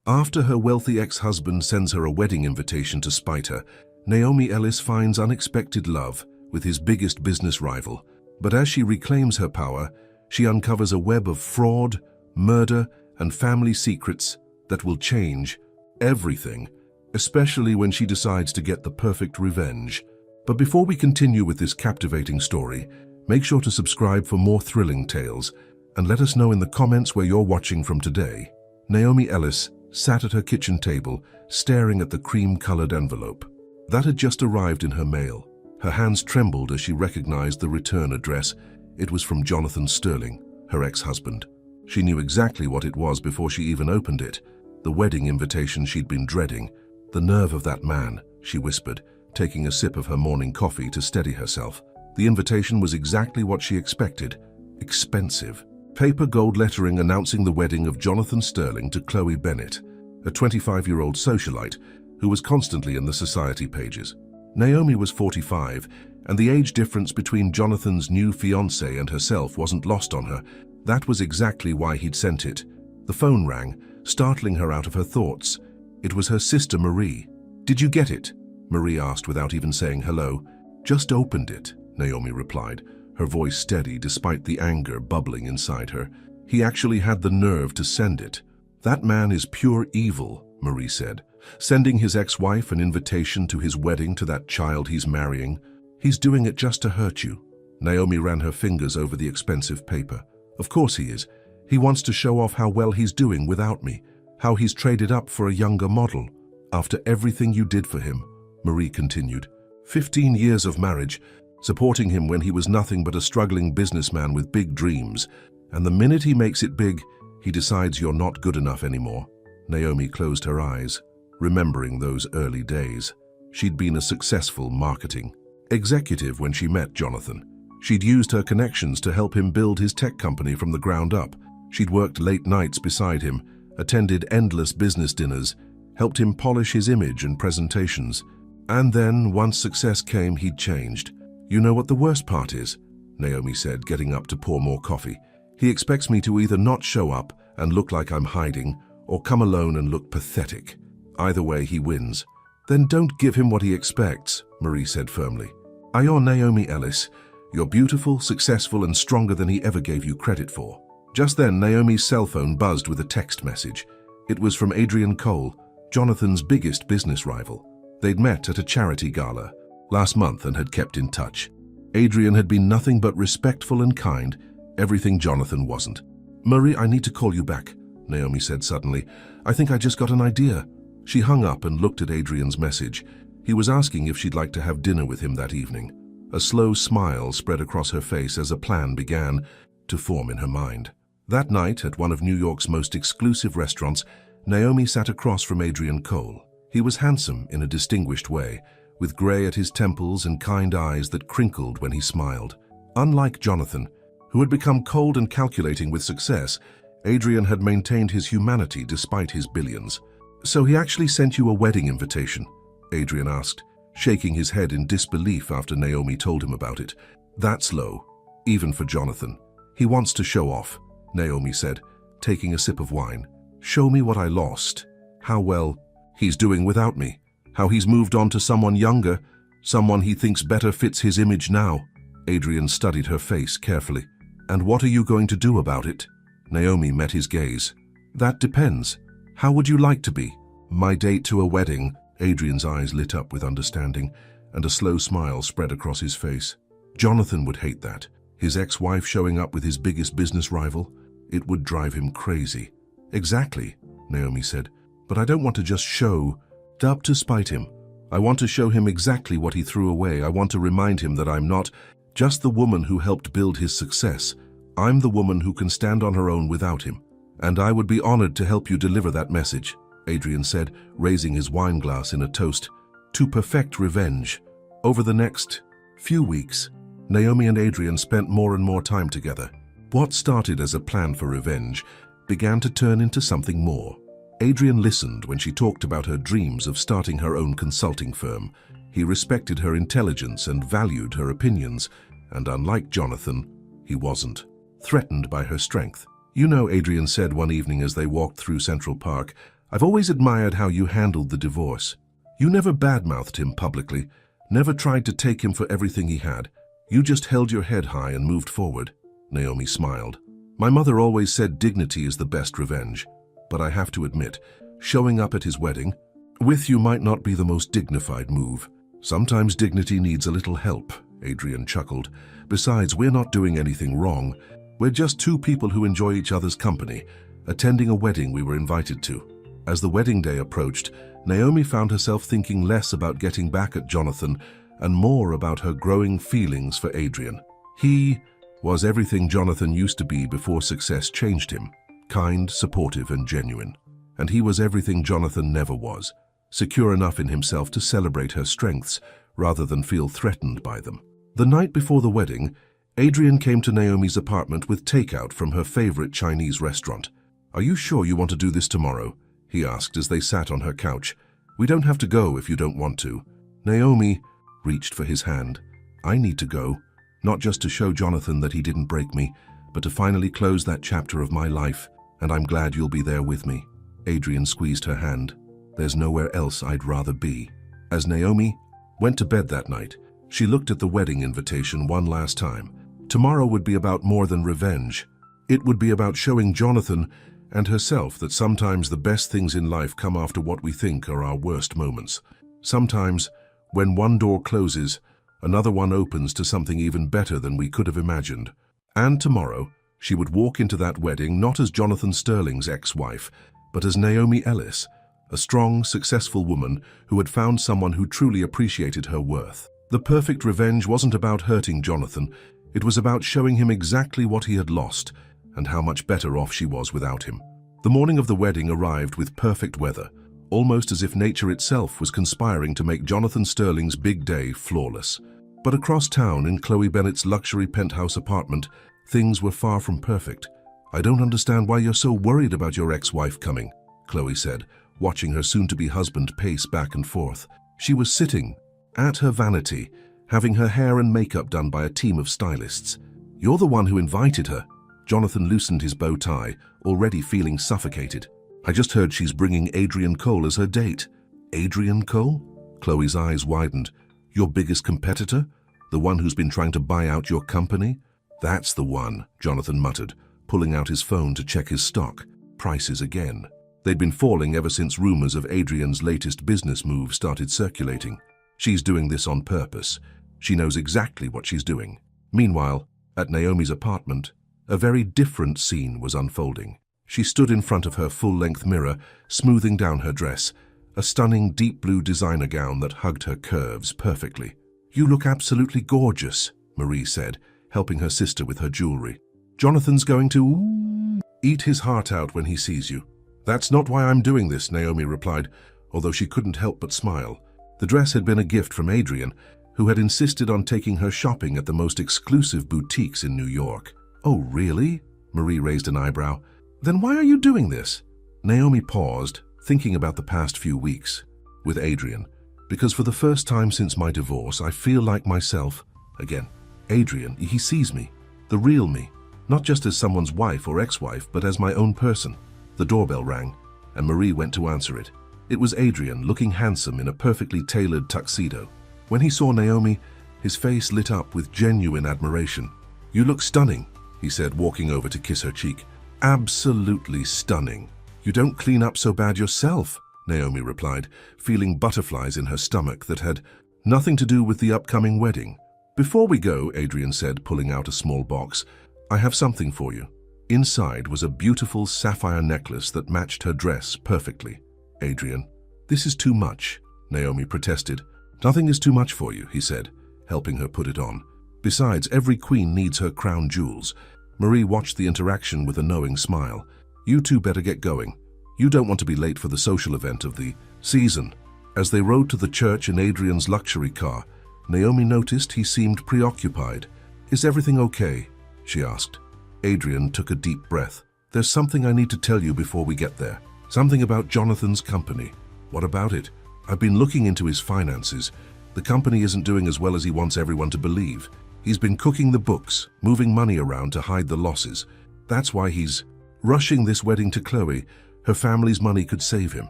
After her wealthy ex-husband sends her a wedding invitation to spite her, Naomi Ellis finds unexpected love with his biggest business rival. But as she reclaims her power, she uncovers a web of fraud, murder, and family secrets that will change everything, especially when she decides to get the perfect revenge. But before we continue with this captivating story, make sure to subscribe for more thrilling tales and let us know in the comments where you're watching from today. Naomi Ellis sat at her kitchen table, staring at the cream-colored envelope. That had just arrived in her mail. Her hands trembled as she recognized the return address. It was from Jonathan Sterling, her ex-husband. She knew exactly what it was before she even opened it. The wedding invitation she'd been dreading. The nerve of that man, she whispered, taking a sip of her morning coffee to steady herself. The invitation was exactly what she expected. Expensive. Paper gold lettering announcing the wedding of Jonathan Sterling to Chloe Bennett, a 25-year-old socialite who was constantly in the society pages. Naomi was 45, and the age difference between Jonathan's new fiancée and herself wasn't lost on her. That was exactly why he'd sent it. The phone rang, startling her out of her thoughts. It was her sister Marie. "Did you get it?" Marie asked without even saying hello. "Just opened it," Naomi replied, her voice steady despite the anger bubbling inside her. "He actually had the nerve to send it." "That man is pure evil," Marie said, "sending his ex-wife an invitation to his wedding to that child he's marrying. He's doing it just to hurt you." Naomi ran her fingers over the expensive paper. "Of course he is. He wants to show off how well he's doing without me, how he's traded up for a younger model. After everything you did for him," Marie continued. 15 years of marriage, supporting him when he was nothing but a struggling businessman with big dreams. And the minute he makes it big, he decides you're not good enough anymore. Naomi closed her eyes, remembering those early days. She'd been a successful marketing executive when she met Jonathan. She'd used her connections to help him build his tech company from the ground up. She'd worked late nights beside him, attended endless business dinners, helped him polish his image and presentations. And then, once success came, he'd changed. "You know what the worst part is?" Naomi said, getting up to pour more coffee. "He expects me to either not show up and look like I'm hiding, or come alone and look pathetic. Either way, he wins." "Then don't give him what he expects," Marie said firmly. "You're Naomi Ellis. You're beautiful, successful, and stronger than he ever gave you credit for." Just then, Naomi's cell phone buzzed with a text message. It was from Adrian Cole, Jonathan's biggest business rival. They'd met at a charity gala last month and had kept in touch. Adrian had been nothing but respectful and kind, everything Jonathan wasn't. "Marie, I need to call you back," Naomi said suddenly. "I think I just got an idea." She hung up and looked at Adrian's message. He was asking if she'd like to have dinner with him that evening. A slow smile spread across her face as a plan began to form in her mind. That night, at one of New York's most exclusive restaurants, Naomi sat across from Adrian Cole. He was handsome in a distinguished way, with gray at his temples and kind eyes that crinkled when he smiled. Unlike Jonathan, who had become cold and calculating with success, Adrian had maintained his humanity despite his billions. "So he actually sent you a wedding invitation?" Adrian asked, shaking his head in disbelief after Naomi told him about it. "That's low, even for Jonathan. He wants to show off," Naomi said, taking a sip of wine. "Show me what I lost. How well he's doing without me. How he's moved on to someone younger, someone he thinks better fits his image now." Adrian studied her face carefully. "And what are you going to do about it?" Naomi met his gaze. "That depends. How would you like to be? My date to a wedding?" Adrian's eyes lit up with understanding, and a slow smile spread across his face. Jonathan would hate that. His ex-wife showing up with his biggest business rival? It would drive him crazy. "Exactly," Naomi said. "But I don't want to just show up to spite him. I want to show him exactly what he threw away. I want to remind him that I'm not just the woman who helped build his success. I'm the woman who can stand on her own without him. And I would be honored to help you deliver that message," Adrian said, raising his wine glass in a toast. "To perfect revenge." Over the next few weeks, Naomi and Adrian spent more and more time together. What started as a plan for revenge began to turn into something more. Adrian listened when she talked about her dreams of starting her own consulting firm. He respected her intelligence and valued her opinions, and unlike Jonathan, he wasn't threatened by her strength. "You know," Adrian said one evening as they walked through Central Park, I've always admired how you handled the divorce. You never badmouthed him publicly, never tried to take him for everything he had. You just held your head high and moved forward." Naomi smiled. "My mother always said dignity is the best revenge. But I have to admit, showing up at his wedding with you might not be the most dignified move. Sometimes dignity needs a little help," Adrian chuckled. "Besides, we're not doing anything wrong. We're just two people who enjoy each other's company, attending a wedding we were invited to." As the wedding day approached, Naomi found herself thinking less about getting back at Jonathan and more about her growing feelings for Adrian. He was everything Jonathan used to be before success changed him: kind, supportive, and genuine. And he was everything Jonathan never was: secure enough in himself to celebrate her strengths rather than feel threatened by them. The night before the wedding, Adrian came to Naomi's apartment with takeout from her favorite Chinese restaurant. "Are you sure you want to do this tomorrow?" he asked as they sat on her couch. "We don't have to go if you don't want to." Naomi reached for his hand. "I need to go, not just to show Jonathan that he didn't break me, but to finally close that chapter of my life, and I'm glad you'll be there with me." Adrian squeezed her hand. "There's nowhere else I'd rather be." As Naomi went to bed that night, she looked at the wedding invitation one last time. Tomorrow would be about more than revenge. It would be about showing Jonathan and herself that sometimes the best things in life come after what we think are our worst moments. Sometimes, when one door closes, another one opens to something even better than we could have imagined. And tomorrow, she would walk into that wedding not as Jonathan Sterling's ex-wife, but as Naomi Ellis, a strong, successful woman who had found someone who truly appreciated her worth. The perfect revenge wasn't about hurting Jonathan. It was about showing him exactly what he had lost and how much better off she was without him. The morning of the wedding arrived with perfect weather, almost as if nature itself was conspiring to make Jonathan Sterling's big day flawless. But across town, in Chloe Bennett's luxury penthouse apartment, things were far from perfect. "I don't understand why you're so worried about your ex-wife coming," Chloe said, watching her soon-to-be husband pace back and forth. She was sitting at her vanity, having her hair and makeup done by a team of stylists. "You're the one who invited her." Jonathan loosened his bow tie, already feeling suffocated. "I just heard she's bringing Adrian Cole as her date." "Adrian Cole?" Chloe's eyes widened. "Your biggest competitor? The one who's been trying to buy out your company?" "That's the one," Jonathan muttered, pulling out his phone to check his stock prices again. They'd been falling ever since rumors of Adrian's latest business move started circulating. "She's doing this on purpose. She knows exactly what she's doing." Meanwhile, at Naomi's apartment, a very different scene was unfolding. She stood in front of her full-length mirror, smoothing down her dress, a stunning deep blue designer gown that hugged her curves perfectly. "You look absolutely gorgeous," Marie said, helping her sister with her jewelry. "Jonathan's going to eat his heart out when he sees you." "That's not why I'm doing this," Naomi replied, although she couldn't help but smile. The dress had been a gift from Adrian, who had insisted on taking her shopping at the most exclusive boutiques in New York. "Oh, really?" Marie raised an eyebrow. "Then why are you doing this?" Naomi paused, thinking about the past few weeks with Adrian. "Because for the first time since my divorce, I feel like myself again. Adrian, he sees me, the real me, not just as someone's wife or ex-wife, but as my own person." The doorbell rang, and Marie went to answer it. It was Adrian, looking handsome in a perfectly tailored tuxedo. When he saw Naomi, his face lit up with genuine admiration. "You look stunning," he said, walking over to kiss her cheek. "Absolutely stunning. You don't clean up so bad yourself," Naomi replied, feeling butterflies in her stomach that had nothing to do with the upcoming wedding. "Before we go," Adrian said, pulling out a small box, "I have something for you." Inside was a beautiful sapphire necklace that matched her dress perfectly. "Adrian, this is too much," Naomi protested. "Nothing is too much for you," he said, helping her put it on. "Besides, every queen needs her crown jewels." Marie watched the interaction with a knowing smile. "You two better get going. You don't want to be late for the social event of the season." As they rode to the church in Adrian's luxury car, Naomi noticed he seemed preoccupied. "Is everything okay?" she asked. Adrian took a deep breath. "There's something I need to tell you before we get there. Something about Jonathan's company." "What about it?" "I've been looking into his finances. The company isn't doing as well as he wants everyone to believe. He's been cooking the books, moving money around to hide the losses. That's why he's rushing this wedding to Chloe, Her family's money could save him.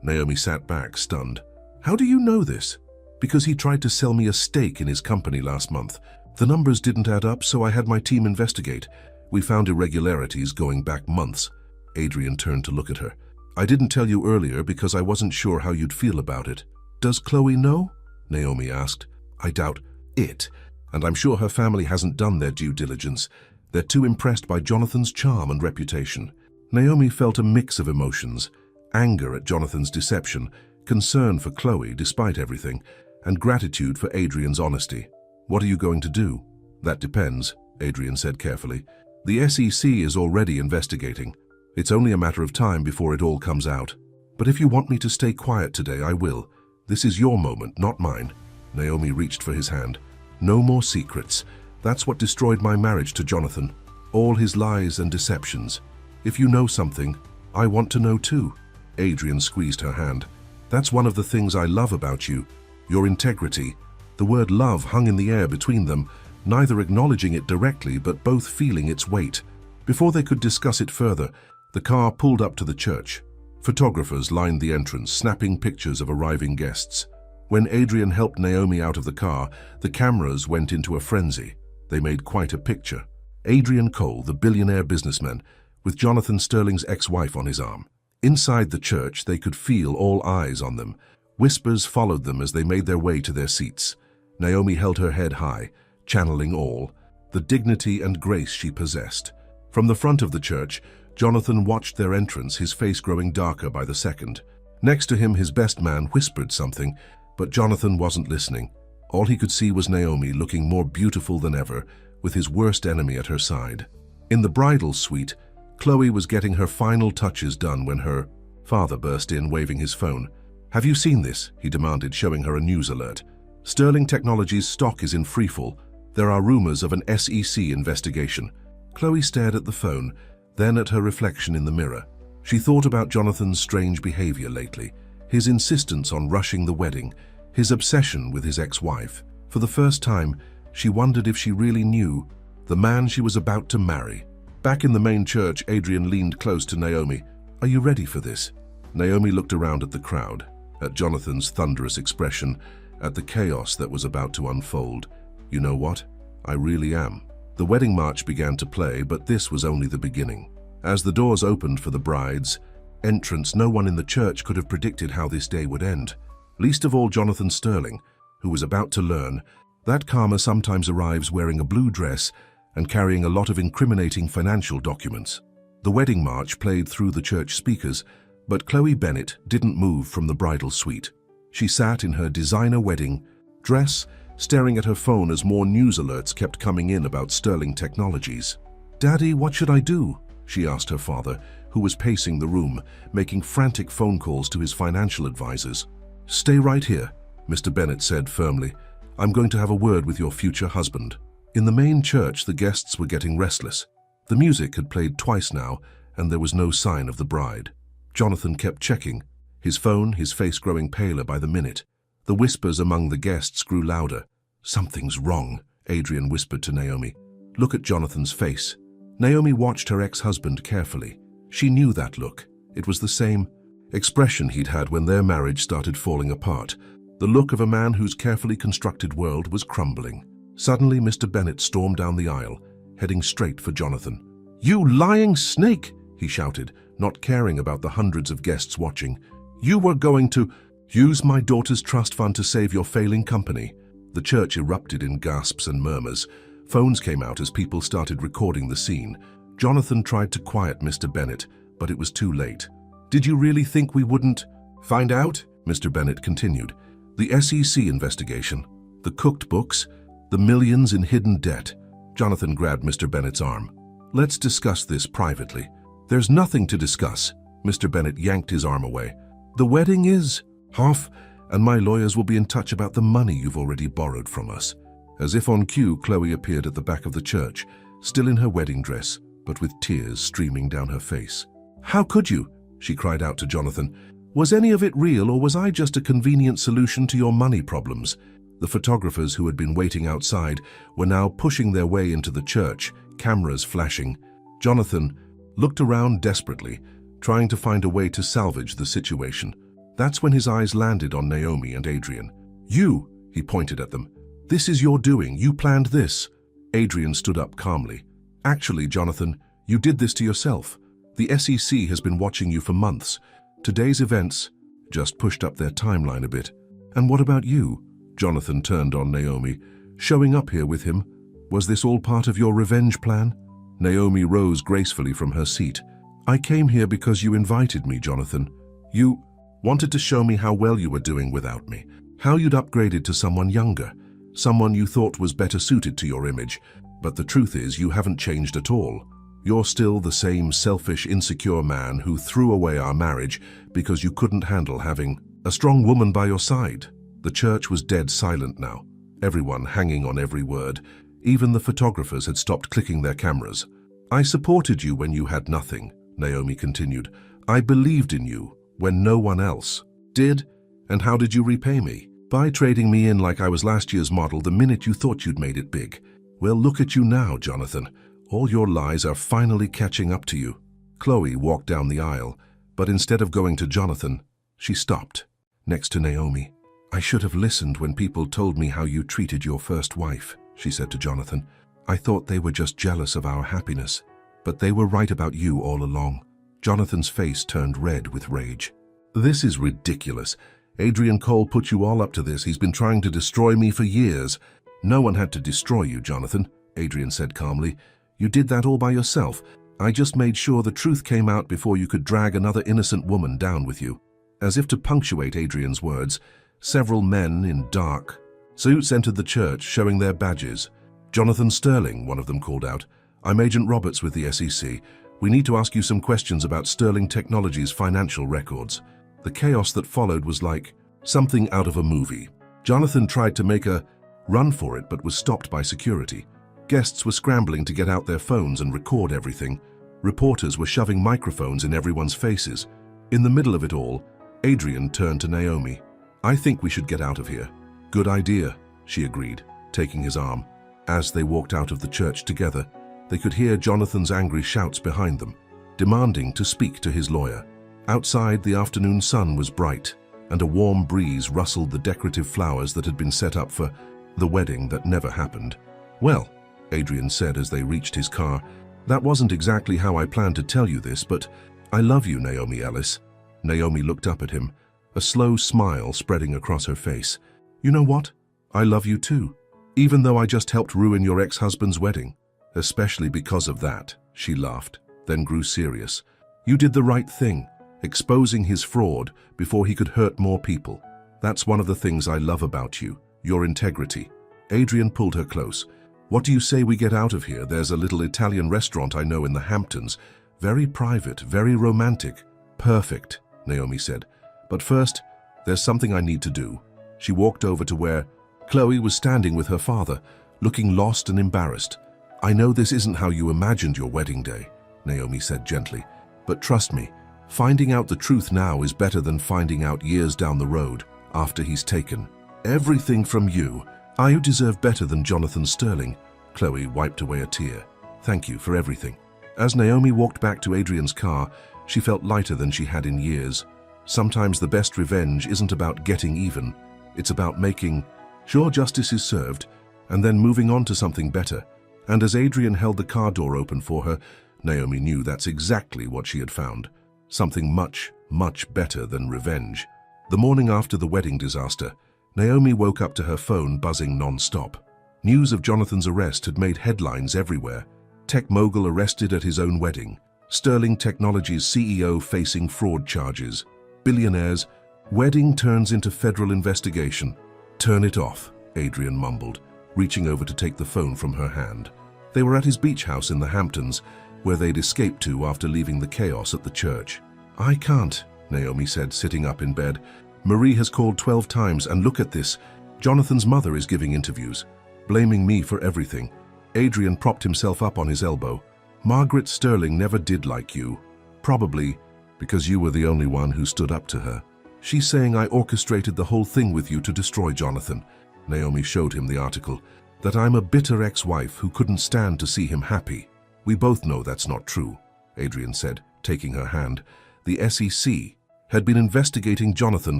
Naomi sat back, stunned. How do you know this? Because he tried to sell me a stake in his company last month. The numbers didn't add up, so I had my team investigate. We found irregularities going back months. Adrian turned to look at her. I didn't tell you earlier because I wasn't sure how you'd feel about it. Does Chloe know? Naomi asked. I doubt it, and I'm sure her family hasn't done their due diligence. They're too impressed by Jonathan's charm and reputation. Naomi felt a mix of emotions: anger at Jonathan's deception, concern for Chloe despite everything, and gratitude for Adrian's honesty. What are you going to do? That depends, Adrian said carefully. The SEC is already investigating. It's only a matter of time before it all comes out. But if you want me to stay quiet today, I will. This is your moment, not mine. Naomi reached for his hand. No more secrets. That's what destroyed my marriage to Jonathan. All his lies and deceptions. If you know something, I want to know too. Adrian squeezed her hand. That's one of the things I love about you. Your integrity. The word love hung in the air between them, neither acknowledging it directly but both feeling its weight. Before they could discuss it further, the car pulled up to the church. Photographers lined the entrance, snapping pictures of arriving guests. When Adrian helped Naomi out of the car, the cameras went into a frenzy. They made quite a picture. Adrian Cole, the billionaire businessman, with Jonathan Sterling's ex-wife on his arm. Inside the church, they could feel all eyes on them. Whispers followed them as they made their way to their seats. Naomi held her head high, channeling all, the dignity and grace she possessed. From the front of the church, Jonathan watched their entrance, his face growing darker by the second. Next to him, his best man whispered something, but Jonathan wasn't listening. All he could see was Naomi looking more beautiful than ever, with his worst enemy at her side. In the bridal suite, Chloe was getting her final touches done when her father burst in, waving his phone. Have you seen this? He demanded, showing her a news alert. Sterling Technologies' stock is in freefall. There are rumors of an SEC investigation. Chloe stared at the phone, then at her reflection in the mirror. She thought about Jonathan's strange behavior lately, his insistence on rushing the wedding, his obsession with his ex-wife. For the first time, she wondered if she really knew the man she was about to marry. Back in the main church, Adrian leaned close to Naomi. Are you ready for this? Naomi looked around at the crowd, at Jonathan's thunderous expression, at the chaos that was about to unfold. You know what? I really am. The wedding march began to play, but this was only the beginning. As the doors opened for the bride's entrance, no one in the church could have predicted how this day would end. Least of all Jonathan Sterling, who was about to learn that karma sometimes arrives wearing a blue dress and carrying a lot of incriminating financial documents. The wedding march played through the church speakers, but Chloe Bennett didn't move from the bridal suite. She sat in her designer wedding dress, staring at her phone as more news alerts kept coming in about Sterling Technologies. Daddy, what should I do? She asked her father, who was pacing the room, making frantic phone calls to his financial advisors. Stay right here, Mr. Bennett said firmly. I'm going to have a word with your future husband. In the main church, the guests were getting restless. The music had played twice now, and there was no sign of the bride. Jonathan kept checking, his phone, his face growing paler by the minute. The whispers among the guests grew louder. Something's wrong, Adrian whispered to Naomi. Look at Jonathan's face. Naomi watched her ex-husband carefully. She knew that look. It was the same expression he'd had when their marriage started falling apart. The look of a man whose carefully constructed world was crumbling. Suddenly, Mr. Bennett stormed down the aisle, heading straight for Jonathan. You lying snake, he shouted, not caring about the hundreds of guests watching. You were going to use my daughter's trust fund to save your failing company. The church erupted in gasps and murmurs. Phones came out as people started recording the scene. Jonathan tried to quiet Mr. Bennett, but it was too late. Did you really think we wouldn't find out? Mr. Bennett continued. The SEC investigation, the cooked books, the millions in hidden debt. Jonathan grabbed Mr. Bennett's arm. Let's discuss this privately. There's nothing to discuss. Mr. Bennett yanked his arm away. The wedding is half, and my lawyers will be in touch about the money you've already borrowed from us. As if on cue, Chloe appeared at the back of the church, still in her wedding dress, but with tears streaming down her face. How could you? She cried out to Jonathan. Was any of it real, or was I just a convenient solution to your money problems? The photographers who had been waiting outside were now pushing their way into the church, cameras flashing. Jonathan looked around desperately, trying to find a way to salvage the situation. That's when his eyes landed on Naomi and Adrian. "You," he pointed at them. "This is your doing. You planned this." Adrian stood up calmly. "Actually, Jonathan, you did this to yourself. The SEC has been watching you for months. Today's events just pushed up their timeline a bit. And what about you?" Jonathan turned on Naomi. "Showing up here with him, was this all part of your revenge plan?" Naomi rose gracefully from her seat. "I came here because you invited me, Jonathan. You wanted to show me how well you were doing without me, how you'd upgraded to someone younger, someone you thought was better suited to your image. But the truth is, you haven't changed at all. You're still the same selfish, insecure man who threw away our marriage because you couldn't handle having a strong woman by your side." The church was dead silent now, everyone hanging on every word. Even the photographers had stopped clicking their cameras. "I supported you when you had nothing," Naomi continued. "I believed in you when no one else did. And how did you repay me? By trading me in like I was last year's model the minute you thought you'd made it big. Well, look at you now, Jonathan. All your lies are finally catching up to you." Chloe walked down the aisle, but instead of going to Jonathan, she stopped next to Naomi. "I should have listened when people told me how you treated your first wife," she said to Jonathan. "I thought they were just jealous of our happiness, but they were right about you all along." Jonathan's face turned red with rage. "This is ridiculous. Adrian Cole put you all up to this. He's been trying to destroy me for years." "No one had to destroy you, Jonathan," Adrian said calmly. "You did that all by yourself. I just made sure the truth came out before you could drag another innocent woman down with you." As if to punctuate Adrian's words, several men in dark suits entered the church, showing their badges. "Jonathan Sterling," one of them called out. "I'm Agent Roberts with the SEC. We need to ask you some questions about Sterling Technologies' financial records." The chaos that followed was like something out of a movie. Jonathan tried to make a run for it, but was stopped by security. Guests were scrambling to get out their phones and record everything. Reporters were shoving microphones in everyone's faces. In the middle of it all, Adrian turned to Naomi. "I think we should get out of here." "Good idea," she agreed, taking his arm. As they walked out of the church together, they could hear Jonathan's angry shouts behind them, demanding to speak to his lawyer. Outside, the afternoon sun was bright, and a warm breeze rustled the decorative flowers that had been set up for the wedding that never happened. "Well," Adrian said as they reached his car, "that wasn't exactly how I planned to tell you this, but I love you, Naomi Ellis." Naomi looked up at him, a slow smile spreading across her face. "You know what? I love you too, even though I just helped ruin your ex-husband's wedding. Especially because of that," she laughed, then grew serious. "You did the right thing, exposing his fraud before he could hurt more people. That's one of the things I love about you, your integrity." Adrian pulled her close. "What do you say we get out of here? There's a little Italian restaurant I know in the Hamptons. Very private, very romantic." "Perfect," Naomi said. "But first, there's something I need to do." She walked over to where Chloe was standing with her father, looking lost and embarrassed. "I know this isn't how you imagined your wedding day," Naomi said gently. "But trust me, finding out the truth now is better than finding out years down the road, after he's taken everything from you. You deserve better than Jonathan Sterling." Chloe wiped away a tear. "Thank you for everything." As Naomi walked back to Adrian's car, she felt lighter than she had in years. Sometimes the best revenge isn't about getting even. It's about making sure justice is served and then moving on to something better. And as Adrian held the car door open for her, Naomi knew that's exactly what she had found. Something much, much better than revenge. The morning after the wedding disaster, Naomi woke up to her phone buzzing non-stop. News of Jonathan's arrest had made headlines everywhere. Tech mogul arrested at his own wedding. Sterling Technologies CEO facing fraud charges. Billionaire's wedding turns into federal investigation. "Turn it off," Adrian mumbled, reaching over to take the phone from her hand. They were at his beach house in the Hamptons, where they'd escaped to after leaving the chaos at the church. "I can't," Naomi said, sitting up in bed. "Marie has called 12 times, and look at this. Jonathan's mother is giving interviews, blaming me for everything." Adrian propped himself up on his elbow. "Margaret Sterling never did like you. Probably because you were the only one who stood up to her. She's saying I orchestrated the whole thing with you to destroy Jonathan." Naomi showed him the article. "That I'm a bitter ex-wife who couldn't stand to see him happy." "We both know that's not true," Adrian said, taking her hand. the SEC, had been investigating Jonathan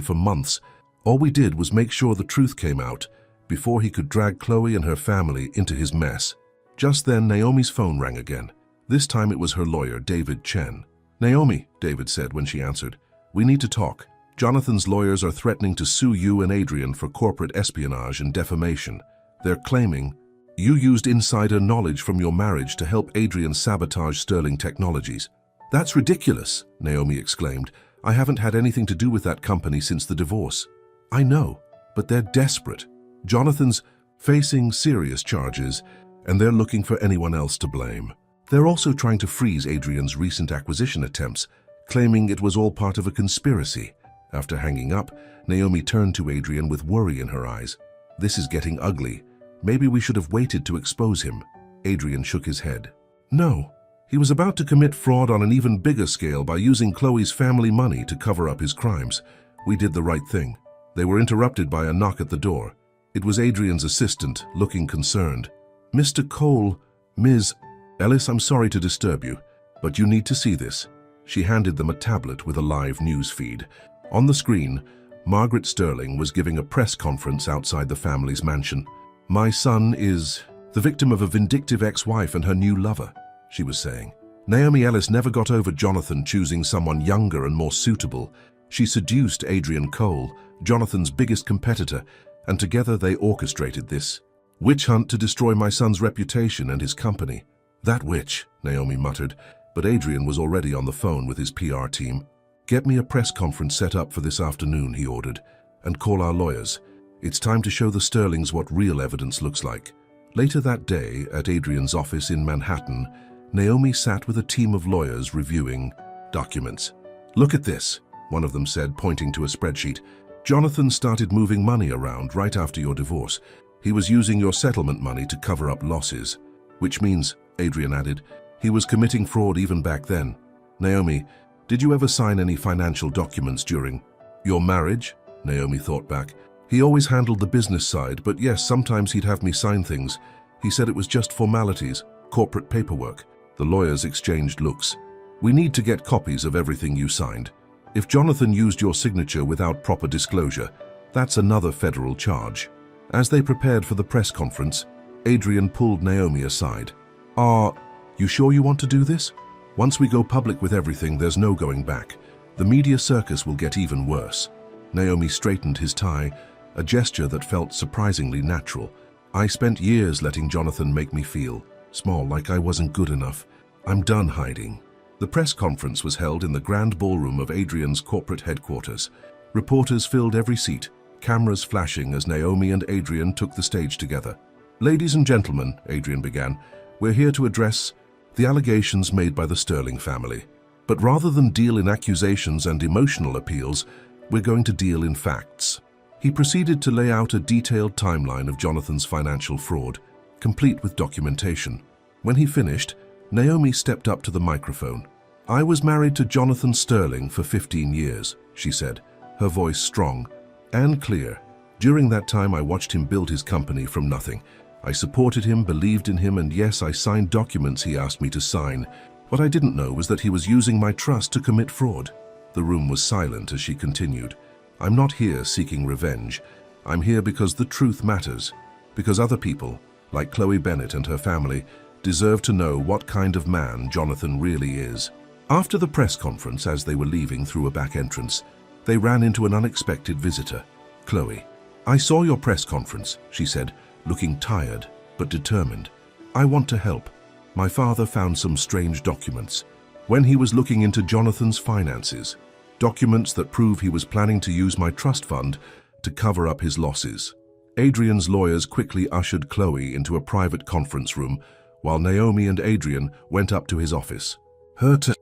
for months. All we did was make sure the truth came out before he could drag Chloe and her family into his mess. Just then, Naomi's phone rang again. This time it was her lawyer, David Chen. "Naomi," David said when she answered, "we need to talk. Jonathan's lawyers are threatening to sue you and Adrian for corporate espionage and defamation. They're claiming you used insider knowledge from your marriage to help Adrian sabotage Sterling Technologies." "That's ridiculous," Naomi exclaimed. "I haven't had anything to do with that company since the divorce." "I know, but they're desperate. Jonathan's facing serious charges, and they're looking for anyone else to blame. They're also trying to freeze Adrian's recent acquisition attempts, claiming it was all part of a conspiracy." After hanging up, Naomi turned to Adrian with worry in her eyes. "This is getting ugly. Maybe we should have waited to expose him." Adrian shook his head. "No. He was about to commit fraud on an even bigger scale by using Chloe's family money to cover up his crimes. We did the right thing." They were interrupted by a knock at the door. It was Adrian's assistant, looking concerned. "Mr. Cole, Ms. Ellis, I'm sorry to disturb you, but you need to see this." She handed them a tablet with a live news feed. On the screen, Margaret Sterling was giving a press conference outside the family's mansion. "My son is the victim of a vindictive ex-wife and her new lover," she was saying. "Naomi Ellis never got over Jonathan choosing someone younger and more suitable. She seduced Adrian Cole, Jonathan's biggest competitor, and together they orchestrated this witch hunt to destroy my son's reputation and his company." "That witch," Naomi muttered, but Adrian was already on the phone with his PR team. "Get me a press conference set up for this afternoon," he ordered, "and call our lawyers. It's time to show the Sterlings what real evidence looks like." Later that day, at Adrian's office in Manhattan, Naomi sat with a team of lawyers reviewing documents. "Look at this," one of them said, pointing to a spreadsheet. "Jonathan started moving money around right after your divorce. He was using your settlement money to cover up losses. Which means," Adrian added, "he was committing fraud even back then." "Naomi, did you ever sign any financial documents during your marriage?" Naomi thought back. "He always handled the business side, but yes, sometimes he'd have me sign things. He said it was just formalities, corporate paperwork." The lawyers exchanged looks. "We need to get copies of everything you signed. If Jonathan used your signature without proper disclosure, that's another federal charge." As they prepared for the press conference, Adrian pulled Naomi aside. "Are you sure you want to do this? Once we go public with everything, there's no going back. The media circus will get even worse." Naomi straightened his tie, a gesture that felt surprisingly natural. "I spent years letting Jonathan make me feel small, like I wasn't good enough. I'm done hiding." The press conference was held in the grand ballroom of Adrian's corporate headquarters. Reporters filled every seat, cameras flashing as Naomi and Adrian took the stage together. "Ladies and gentlemen," Adrian began, "we're here to address the allegations made by the Sterling family. But rather than deal in accusations and emotional appeals, we're going to deal in facts." He proceeded to lay out a detailed timeline of Jonathan's financial fraud, complete with documentation. When he finished, Naomi stepped up to the microphone. "I was married to Jonathan Sterling for 15 years, she said, her voice strong and clear. "During that time, I watched him build his company from nothing. I supported him, believed in him, and yes, I signed documents he asked me to sign. What I didn't know was that he was using my trust to commit fraud." The room was silent as she continued. "I'm not here seeking revenge. I'm here because the truth matters. Because other people, like Chloe Bennett and her family, deserve to know what kind of man Jonathan really is." After the press conference, as they were leaving through a back entrance, they ran into an unexpected visitor, Chloe. "I saw your press conference," she said, looking tired but determined. "I want to help. My father found some strange documents when he was looking into Jonathan's finances. Documents that prove he was planning to use my trust fund to cover up his losses." Adrian's lawyers quickly ushered Chloe into a private conference room while Naomi and Adrian went up to his office.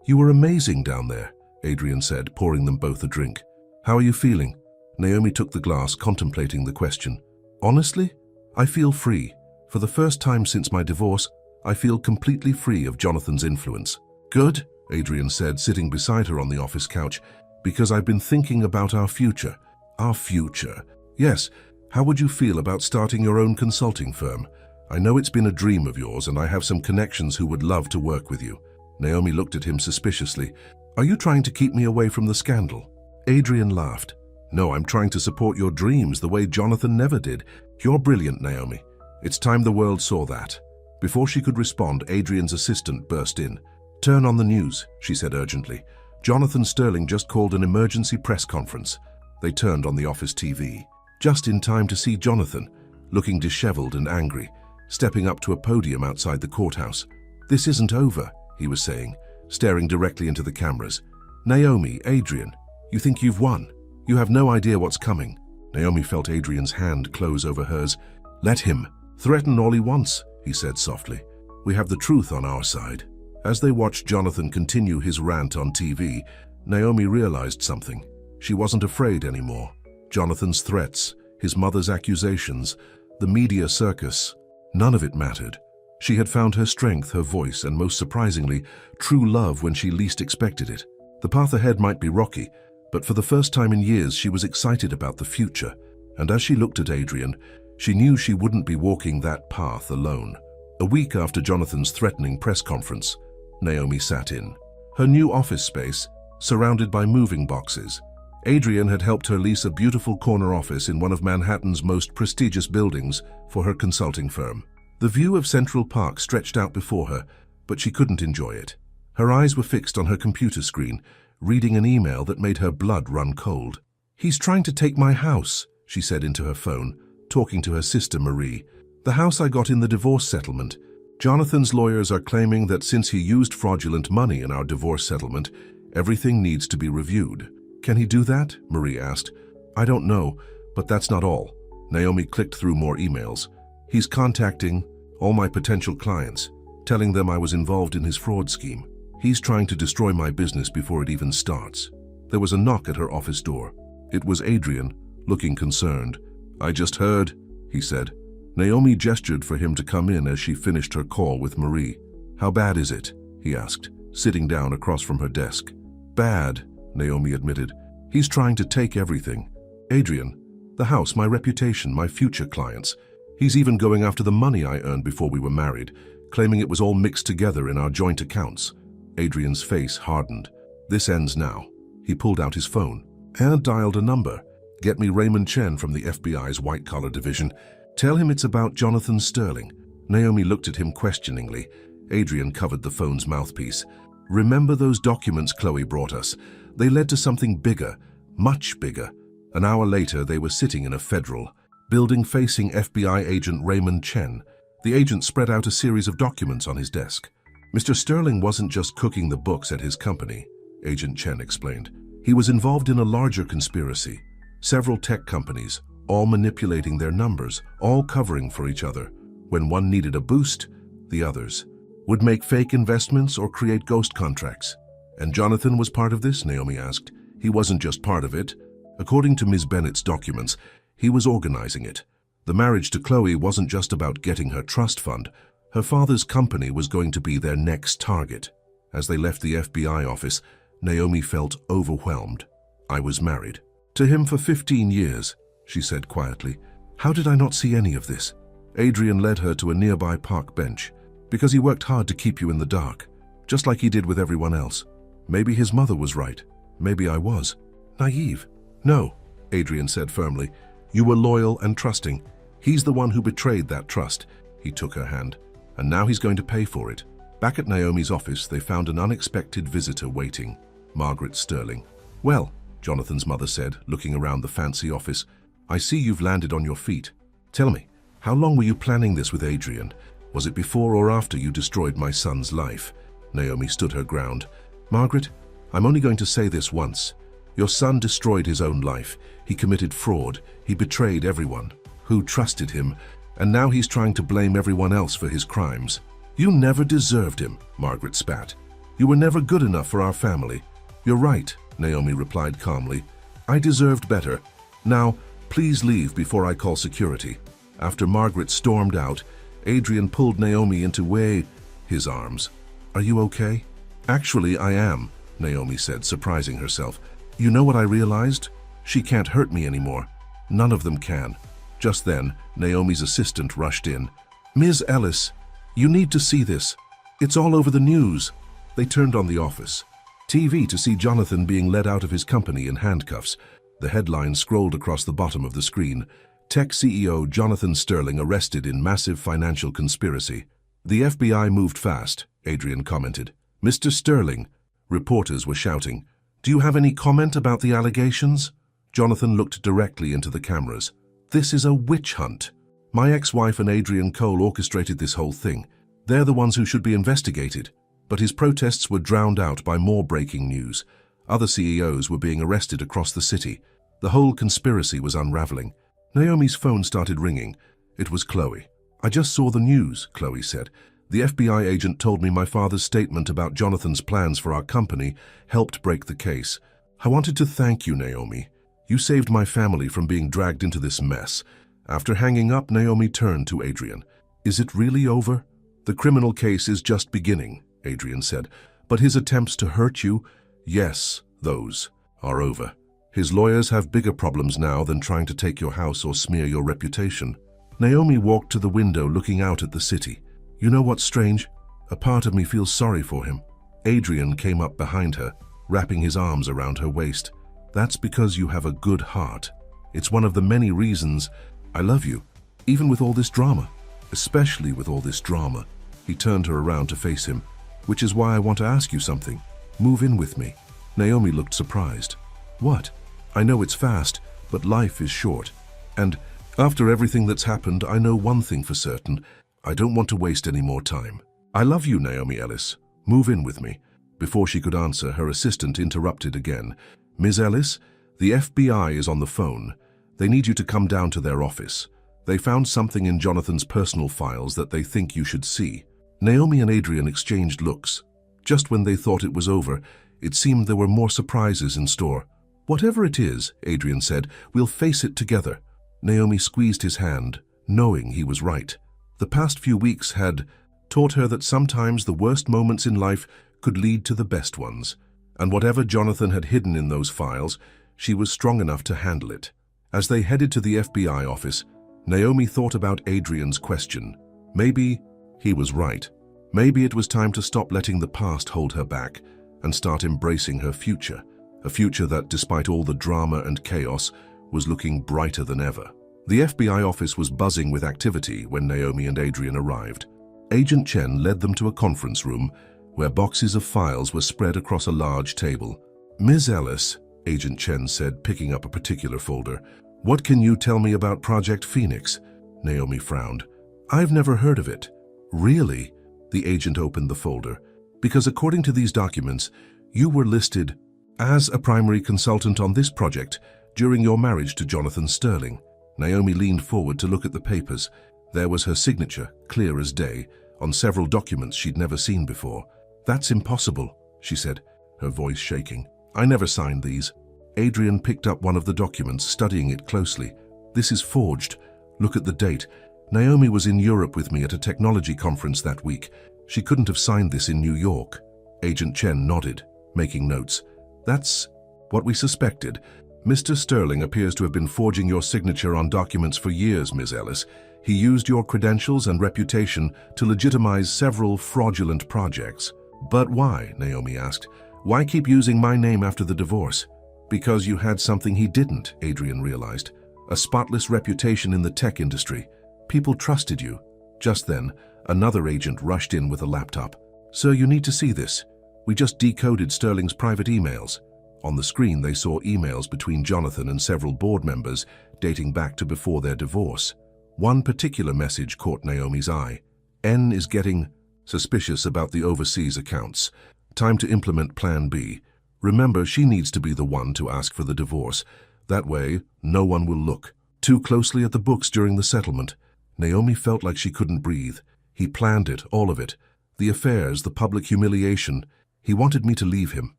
"You were amazing down there," Adrian said, pouring them both a drink. "How are you feeling?" Naomi took the glass, contemplating the question. "Honestly, I feel free. For the first time since my divorce, I feel completely free of Jonathan's influence." "Good," Adrian said, sitting beside her on the office couch, "because I've been thinking about our future." "Our future?" "Yes. How would you feel about starting your own consulting firm? I know it's been a dream of yours, and I have some connections who would love to work with you." Naomi looked at him suspiciously. "Are you trying to keep me away from the scandal?" Adrian laughed. "No, I'm trying to support your dreams the way Jonathan never did. You're brilliant, Naomi. It's time the world saw that." Before she could respond, Adrian's assistant burst in. "Turn on the news," she said urgently. "Jonathan Sterling just called an emergency press conference." They turned on the office TV, just in time to see Jonathan, looking disheveled and angry, stepping up to a podium outside the courthouse. "This isn't over," he was saying, staring directly into the cameras. "Naomi, Adrian, you think you've won? You have no idea what's coming." Naomi felt Adrian's hand close over hers. "Let him threaten all he wants," he said softly. "We have the truth on our side." As they watched Jonathan continue his rant on TV, Naomi realized something. She wasn't afraid anymore. Jonathan's threats, his mother's accusations, the media circus, none of it mattered. She had found her strength, her voice, and most surprisingly, true love when she least expected it. The path ahead might be rocky, but for the first time in years she was excited about the future. And as she looked at Adrian, she knew she wouldn't be walking that path alone. A week after Jonathan's threatening press conference, Naomi sat in her new office space, surrounded by moving boxes. Adrian had helped her lease a beautiful corner office in one of Manhattan's most prestigious buildings for her consulting firm. The view of Central Park stretched out before her, but she couldn't enjoy it. Her eyes were fixed on her computer screen, reading an email that made her blood run cold. "He's trying to take my house," she said into her phone, talking to her sister Marie. "The house I got in the divorce settlement. Jonathan's lawyers are claiming that since he used fraudulent money in our divorce settlement, everything needs to be reviewed." "Can he do that?" Marie asked. "I don't know, but that's not all." Naomi clicked through more emails. "He's contacting all my potential clients, telling them I was involved in his fraud scheme. He's trying to destroy my business before it even starts." There was a knock at her office door. It was Adrian, looking concerned. "I just heard," he said. Naomi gestured for him to come in as she finished her call with Marie. "How bad is it?" he asked, sitting down across from her desk. "Bad," Naomi admitted. "He's trying to take everything. Adrian, the house, my reputation, my future clients. He's even going after the money I earned before we were married, claiming it was all mixed together in our joint accounts." Adrian's face hardened. "This ends now." He pulled out his phone and dialed a number. "Get me Raymond Chen from the FBI's white-collar division. Tell him it's about Jonathan Sterling." Naomi looked at him questioningly. Adrian covered the phone's mouthpiece. "Remember those documents Chloe brought us? They led to something bigger, much bigger." An hour later, they were sitting in a federal building facing FBI agent Raymond Chen. The agent spread out a series of documents on his desk. "Mr. Sterling wasn't just cooking the books at his company," Agent Chen explained. "He was involved in a larger conspiracy. Several tech companies, all manipulating their numbers, all covering for each other. When one needed a boost, the others would make fake investments or create ghost contracts." "And Jonathan was part of this?" Naomi asked. "He wasn't just part of it. According to Ms. Bennett's documents, he was organizing it. The marriage to Chloe wasn't just about getting her trust fund. Her father's company was going to be their next target." As they left the FBI office, Naomi felt overwhelmed. "I was married to him for 15 years, she said quietly. "How did I not see any of this?" Adrian led her to a nearby park bench. "Because he worked hard to keep you in the dark, just like he did with everyone else. Maybe his mother was right. Maybe I was naive." "No," Adrian said firmly. "You were loyal and trusting. He's the one who betrayed that trust." He took her hand. "And now he's going to pay for it." Back at Naomi's office, they found an unexpected visitor waiting. Margaret Sterling. "Well," Jonathan's mother said, looking around the fancy office, "I see you've landed on your feet. Tell me, how long were you planning this with Adrian? Was it before or after you destroyed my son's life?" Naomi stood her ground. "Margaret, I'm only going to say this once. Your son destroyed his own life. He committed fraud. He betrayed everyone who trusted him, and now he's trying to blame everyone else for his crimes." "You never deserved him," Margaret spat. "You were never good enough for our family." "You're right," Naomi replied calmly. "I deserved better. Now, please leave before I call security." After Margaret stormed out, Adrian pulled Naomi into his arms. "Are you okay?" "Actually, I am," Naomi said, surprising herself. "You know what I realized? She can't hurt me anymore. None of them can." Just then, Naomi's assistant rushed in. "Ms. Ellis, you need to see this. It's all over the news." They turned on the office TV to see Jonathan being led out of his company in handcuffs. The headline scrolled across the bottom of the screen. Tech CEO Jonathan Sterling arrested in massive financial conspiracy. The FBI moved fast, Adrian commented. Mr. Sterling, reporters were shouting. Do you have any comment about the allegations? Jonathan looked directly into the cameras. This is a witch hunt. My ex-wife and Adrian Cole orchestrated this whole thing. They're the ones who should be investigated. But his protests were drowned out by more breaking news. Other CEOs were being arrested across the city. The whole conspiracy was unraveling. Naomi's phone started ringing. It was Chloe. I just saw the news, Chloe said. The FBI agent told me my father's statement about Jonathan's plans for our company helped break the case. I wanted to thank you, Naomi. You saved my family from being dragged into this mess. After hanging up, Naomi turned to Adrian. Is it really over? The criminal case is just beginning, Adrian said. But his attempts to hurt you, yes, those are over. His lawyers have bigger problems now than trying to take your house or smear your reputation. Naomi walked to the window looking out at the city. You know what's strange? A part of me feels sorry for him. Adrian came up behind her, wrapping his arms around her waist. That's because you have a good heart. It's one of the many reasons I love you, even with all this drama. Especially with all this drama. He turned her around to face him. Which is why I want to ask you something. Move in with me. Naomi looked surprised. What? I know it's fast, but life is short. And after everything that's happened, I know one thing for certain. I don't want to waste any more time. I love you, Naomi Ellis. Move in with me. Before she could answer, her assistant interrupted again. Ms. Ellis, the FBI is on the phone. They need you to come down to their office. They found something in Jonathan's personal files that they think you should see. Naomi and Adrian exchanged looks. Just when they thought it was over, it seemed there were more surprises in store. Whatever it is, Adrian said, we'll face it together. Naomi squeezed his hand, knowing he was right. The past few weeks had taught her that sometimes the worst moments in life could lead to the best ones. And whatever Jonathan had hidden in those files, she was strong enough to handle it. As they headed to the FBI office, Naomi thought about Adrian's question. Maybe he was right. Maybe it was time to stop letting the past hold her back and start embracing her future, a future that, despite all the drama and chaos, was looking brighter than ever. The FBI office was buzzing with activity when Naomi and Adrian arrived. Agent Chen led them to a conference room where boxes of files were spread across a large table. Ms. Ellis, Agent Chen said, picking up a particular folder, what can you tell me about Project Phoenix? Naomi frowned. I've never heard of it. Really? The agent opened the folder. Because according to these documents, you were listed as a primary consultant on this project during your marriage to Jonathan Sterling. Naomi leaned forward to look at the papers. There was her signature, clear as day, on several documents she'd never seen before. That's impossible, she said, her voice shaking. I never signed these. Adrian picked up one of the documents, studying it closely. This is forged. Look at the date. Naomi was in Europe with me at a technology conference that week. She couldn't have signed this in New York. Agent Chen nodded, making notes. That's what we suspected. Mr. Sterling appears to have been forging your signature on documents for years, Ms. Ellis. He used your credentials and reputation to legitimize several fraudulent projects. But why? Naomi asked. Why keep using my name after the divorce? Because you had something he didn't, Adrian realized. A spotless reputation in the tech industry. People trusted you. Just then, another agent rushed in with a laptop. Sir, you need to see this. We just decoded Sterling's private emails. On the screen, they saw emails between Jonathan and several board members dating back to before their divorce. One particular message caught Naomi's eye. N is getting suspicious about the overseas accounts. Time to implement Plan B. Remember, she needs to be the one to ask for the divorce. That way, no one will look too closely at the books during the settlement. Naomi felt like she couldn't breathe. He planned it, all of it. The affairs, the public humiliation. He wanted me to leave him.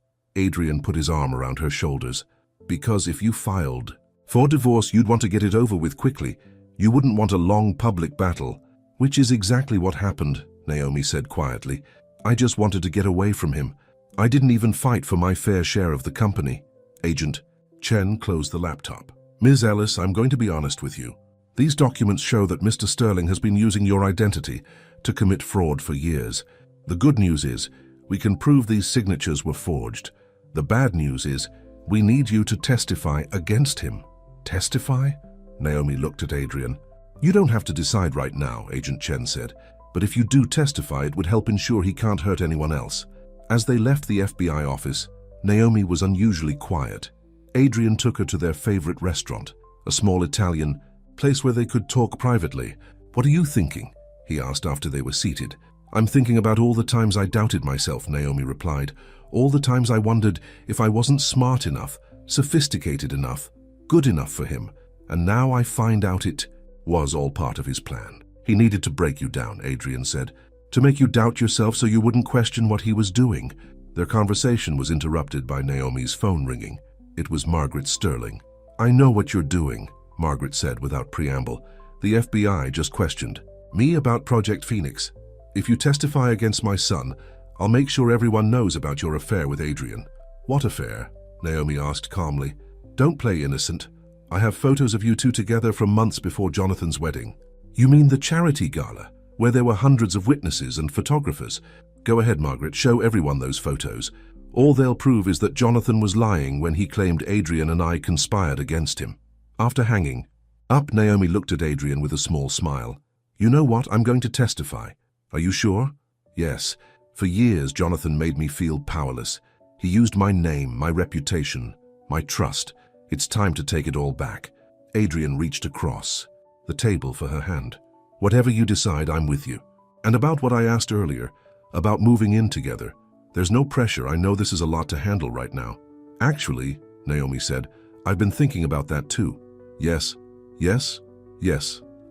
Adrian put his arm around her shoulders. Because if you filed for divorce, you'd want to get it over with quickly. You wouldn't want a long public battle. Which is exactly what happened, Naomi said quietly. I just wanted to get away from him. I didn't even fight for my fair share of the company. Agent Chen closed the laptop. Ms. Ellis, I'm going to be honest with you. These documents show that Mr. Sterling has been using your identity to commit fraud for years. The good news is, We can prove these signatures were forged. The bad news is, we need you to testify against him." "Testify?" Naomi looked at Adrian. "You don't have to decide right now," Agent Chen said, "but if you do testify, it would help ensure he can't hurt anyone else." As they left the FBI office, Naomi was unusually quiet. Adrian took her to their favorite restaurant, a small Italian place where they could talk privately. "What are you thinking?" he asked after they were seated. "I'm thinking about all the times I doubted myself," Naomi replied. "All the times I wondered if I wasn't smart enough, sophisticated enough, good enough for him. And now I find out it was all part of his plan. He needed to break you down," Adrian said, "to make you doubt yourself so you wouldn't question what he was doing." Their conversation was interrupted by Naomi's phone ringing. It was Margaret Sterling. "I know what you're doing," Margaret said without preamble. "The FBI just questioned me about Project Phoenix. If you testify against my son, I'll make sure everyone knows about your affair with Adrian." "What affair?" Naomi asked calmly. "Don't play innocent. I have photos of you two together from months before Jonathan's wedding." "You mean the charity gala, where there were hundreds of witnesses and photographers?" "Go ahead, Margaret, show everyone those photos. All they'll prove is that Jonathan was lying when he claimed Adrian and I conspired against him." After hanging up, Naomi looked at Adrian with a small smile. "You know what? I'm going to testify." "Are you sure?" "Yes. For years, Jonathan made me feel powerless. He used my name, my reputation, my trust. It's time to take it all back." Adrian reached across the table for her hand. "Whatever you decide, I'm with you. And about what I asked earlier, about moving in together, there's no pressure. I know this is a lot to handle right now." "Actually," Naomi said, "I've been thinking about that too." Yes,